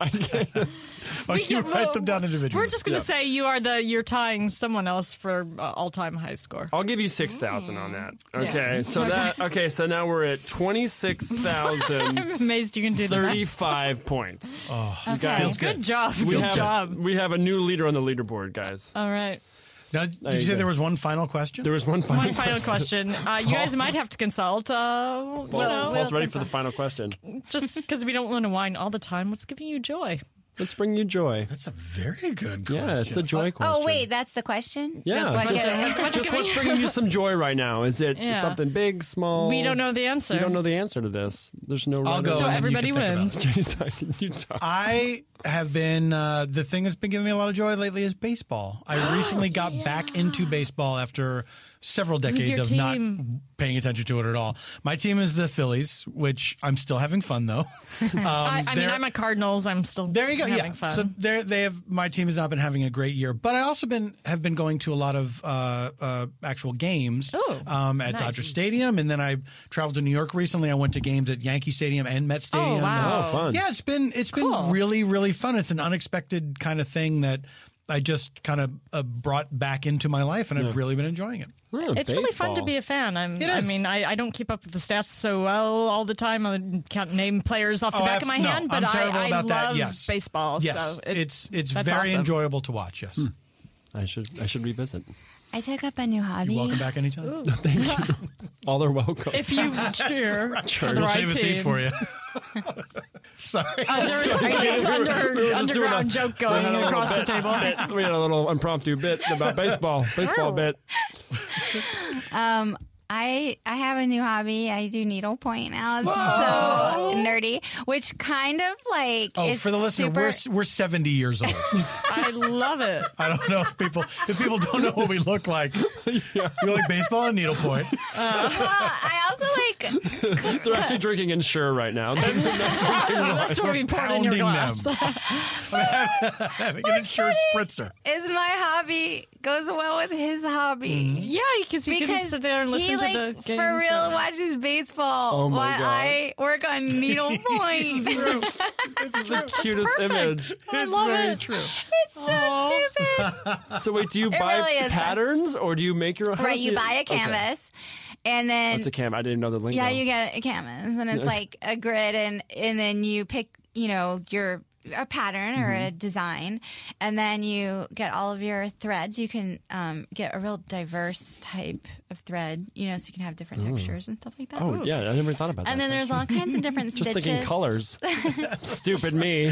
Oh, you write them down individually. We're just going to say you're tying someone else for all-time high score. I'll give you 6,000 on that. Yeah. Okay, so now we're at 26,035 I'm amazed you can do that. points. Okay. Feels Good job. We Good have job. we have a new leader on the leaderboard, guys. All right. Now, did you you say go. there was one final question? There was one final One final question. You guys might have to consult. Paul's ready for the final question. Just because we don't want to whine all the time. What's giving you joy? Let's bring you joy. That's a very good question. Yeah, it's a joy question. Oh, wait, that's the question? Yeah, That's just what's bringing you some joy right now? Is it Yeah. something big, small? We don't know the answer. You don't know the answer to this. There's no. I'll go. So and then you everybody can think about wins. it. You talk. I have been the thing that's been giving me a lot of joy lately is baseball. I recently got back into baseball after several decades your of not team? paying attention to it at all. My team is the Phillies, which I'm still having fun though. I mean, they're- I'm a Cardinals. I'm still There you go. having Yeah. fun. So my team has not been having a great year, but I also have been going to a lot of actual games Ooh, at nice. Dodger Stadium, and then I traveled to New York recently. I went to games at Yankee Stadium and Met Stadium. wow. Oh, fun. Yeah, it's been Cool. really, really fun. It's an unexpected kind of thing that I just kind of brought back into my life, and I've really been enjoying it. Yeah, It's really fun to baseball. be a fan. I is. mean, I don't keep up with the stats so well all the time. I can't name players off the back of my no, hand, but I'm terrible I about that. love Yes. baseball. Yes, So it's that's very awesome. enjoyable to watch. Yes, I should revisit. I took up a new hobby. you're welcome back anytime. All are welcome. If you cheer for the We'll right save a seat team. for you. Sorry. There was some underground joke going across the table. We had a little impromptu bit about baseball bit. I have a new hobby. I do needlepoint now. It's so nerdy, which kind of like Oh, is for the listener, super, we're 70 years old. I love it. I don't know if people don't know what we look like. We like baseball and needlepoint. Well, I also like They're actually drinking Ensure right now. That's what we poured in your Pounding glass. them. Having an Ensure spritzer. is my hobby goes well with his hobby. Yeah, because you can Because sit there and he listen to the like games. for real watches baseball Oh my while God. I work on needlepoint. It's the cutest image. It's very true. It's so stupid. So wait, do you It buy really is. patterns or do you make your own? Right, you buy a Okay. canvas, and then What's a canvas? I didn't know the lingo. yeah, you get a canvas, and it's like a grid, and then you pick, a pattern or a design, and then you get all of your threads. You can get a real diverse type of thread, so you can have different textures and stuff like that. Oh yeah, I never thought about that. And then there's all kinds of different just stitches. thinking colors. Stupid me.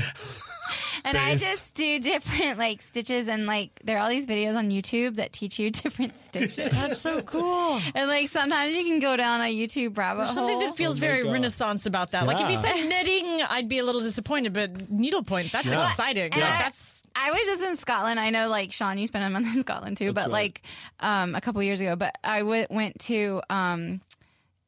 And I base. just do different like stitches, and like there are all these videos on YouTube that teach you different stitches. That's so cool. And like sometimes you can go down a YouTube rabbit There's something hole. that feels Oh my very God. Renaissance about that. Like if you Yeah. said knitting, I'd be a little disappointed, but needlepoint, that's Yeah. exciting. And Like, I- that's I was just in Scotland. I know, like Sean, you spent a month in Scotland too, but right. like a couple years ago. But I went to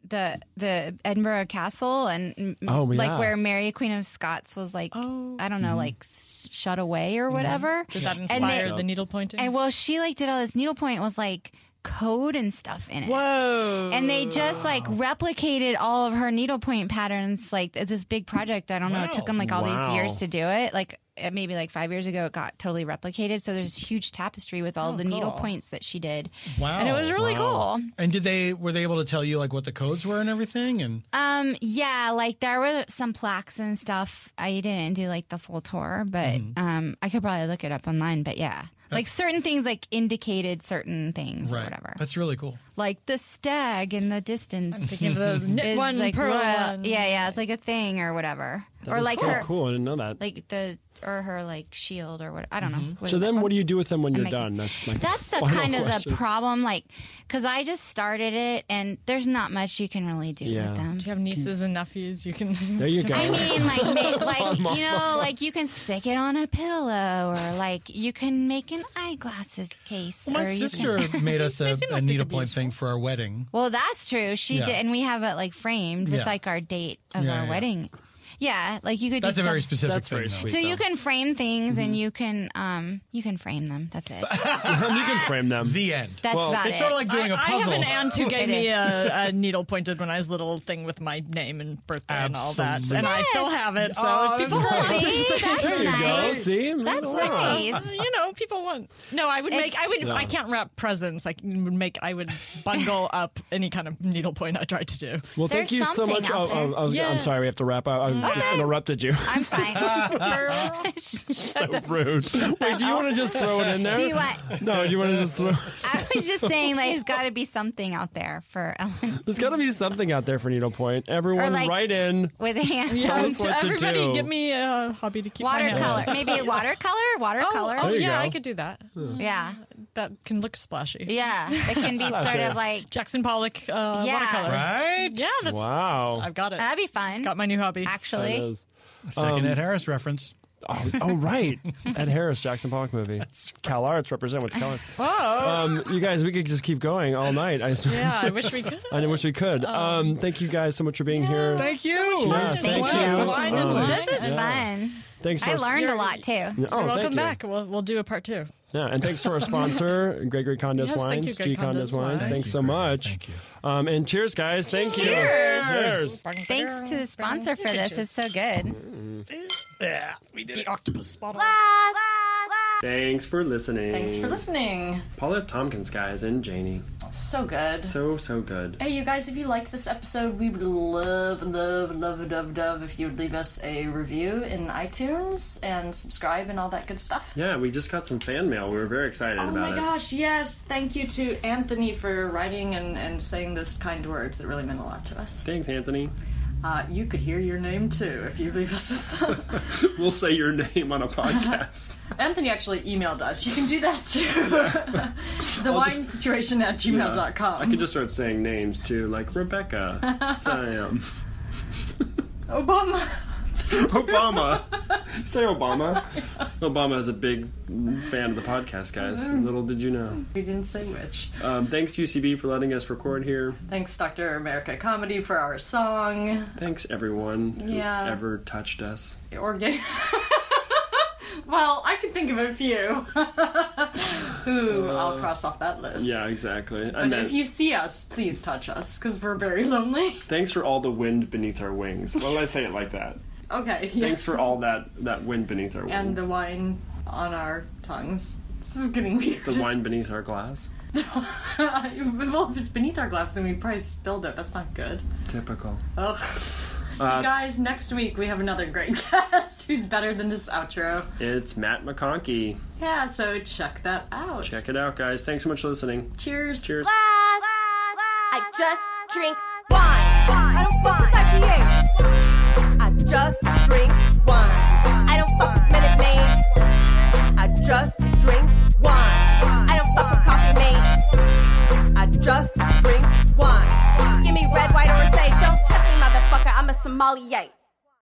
the Edinburgh Castle and Oh, yeah. like where Mary Queen of Scots was like I don't know like shut away or whatever. did that And inspire they- the needlepointing? And well, she like did all this needlepoint was like code and stuff in it. Whoa. And they just like replicated all of her needlepoint patterns. Like it's this big project. I don't know. It took them like all Wow. these years to do it. Like maybe like 5 years ago, it got totally replicated. So there's a huge tapestry with all the needle points that she did. Wow. And it was really cool. And were they able to tell you like what the codes were and everything? And yeah, like there were some plaques and stuff. I didn't do like the full tour, but I could probably look it up online. But yeah, like certain things like indicated certain things or whatever. That's really cool. Like the stag in the distance. Knit one, like pearl one. Yeah, it's like a thing or whatever. That is so cool. I didn't know that. Like her like shield or what, I don't know. So then what do you do with them when you're done? That's the kind of question. the problem, like, because I just started it and there's not much you can really do with them. Do you have nieces and nephews? You can. There you go. I mean, like you know, like you can stick it on a pillow or like you can make an eyeglasses case. Well, my sister made us a needlepoint thing for our wedding. Well, that's true. She did, and we have it like framed with like our date of our wedding. Yeah, like you could. That's a very specific That's thing. very sweet. So you can frame things, and you can frame them. That's it. You can frame them. The end. That's about it's it. sort of like doing a I puzzle. have an aunt who gave me a needle pointed when I was little thing with my name and birthday and all that, and I still have it. So if people want, See, that's There you go. nice. See? That's nice. you know, people want. No, I would make. I can't wrap presents. I would bundle up any kind of needlepoint I tried to do. Well, There's thank you so something much. out there. I'm sorry, we have to wrap up. I just interrupted you. I'm fine. So rude. Wait, do you want to just throw it in there? Do you want? No, do you want to just throw? I was just saying, like, there's got to be something out there for Ellen There's got to be something out there for needlepoint. Everyone, Or like- write in. with a hand. Tell us what to Everybody, do. give me a hobby to keep my hands Watercolor, busy. maybe watercolor. There you yeah, go. I could do that. Yeah, That can look splashy. yeah. It can be sort of like Jackson Pollock watercolor. Right? Yeah, that's. Wow. I've got it. that'd be fun. Got my new hobby. That Actually, is. Second Ed Harris reference. Oh, right. Ed Harris, Jackson Pollock movie. Cal Arts, represent with Cal Arts. You guys, we could just keep going all night. Yeah, I wish we could. I wish we could. Thank you guys so much for being here. Thank you. Yeah, thank you. this is fun. Thanks for I learned a lot too. Oh, You're thank welcome you. back. We'll do a part 2. Yeah, and thanks to our sponsor, Gregory Condos Yes, thank Wines, you, Greg G Condos Condos Wines. Wines. Thanks so much. Thank you. And cheers, guys. Thank you. Cheers. Cheers. Thanks to the sponsor for this. It's so good. Yeah, we did The octopus bottle. Thanks for listening. Thanks for listening. Paula Tompkins, guys, and Janie. So good. So good. Hey, you guys, if you liked this episode, we would love if you would leave us a review in iTunes and subscribe and all that good stuff. Yeah, we just got some fan mail. We were very excited Oh about my it. gosh, yes. Thank you to Anthony for writing and saying those kind words. It really meant a lot to us. Thanks, Anthony. You could hear your name too if you leave us a song. We'll say your name on a podcast. Anthony actually emailed us. You can do that too. The wine situation at gmail.com. I could just start saying names too, like Rebecca, Sam, Obama. Obama. Say Obama. Obama is a big fan of the podcast, guys. Little did you know. We didn't say which. Thanks UCB for letting us record here. Thanks Dr. America Comedy for our song. Thanks everyone who Yeah. ever touched us. Or gay. Well, I could think of a few. Who I'll cross off that list. Yeah, exactly. But if you see us, please touch us, because we're very lonely. Thanks for all the wind beneath our wings. Well, let's say it like that. Okay. Yeah. Thanks for all that wind beneath our wings. And the wine on our tongues. This is getting weird. The wine beneath our glass. Well, if it's beneath our glass, then we probably spilled it. That's not good. Typical. Ugh. You guys, next week we have another great guest who's better than this outro. It's Matt McConkey. Yeah, so check that out. Check it out, guys. Thanks so much for listening. Cheers. Cheers. I just drink wine. I don't fuck with IPA. I just drink wine. I don't fuck with Minute Maids. I just drink wine. I don't fuck with coffee mates. I just drink wine. Give me red, white, or say, don't touch me, motherfucker. I'm a sommelier.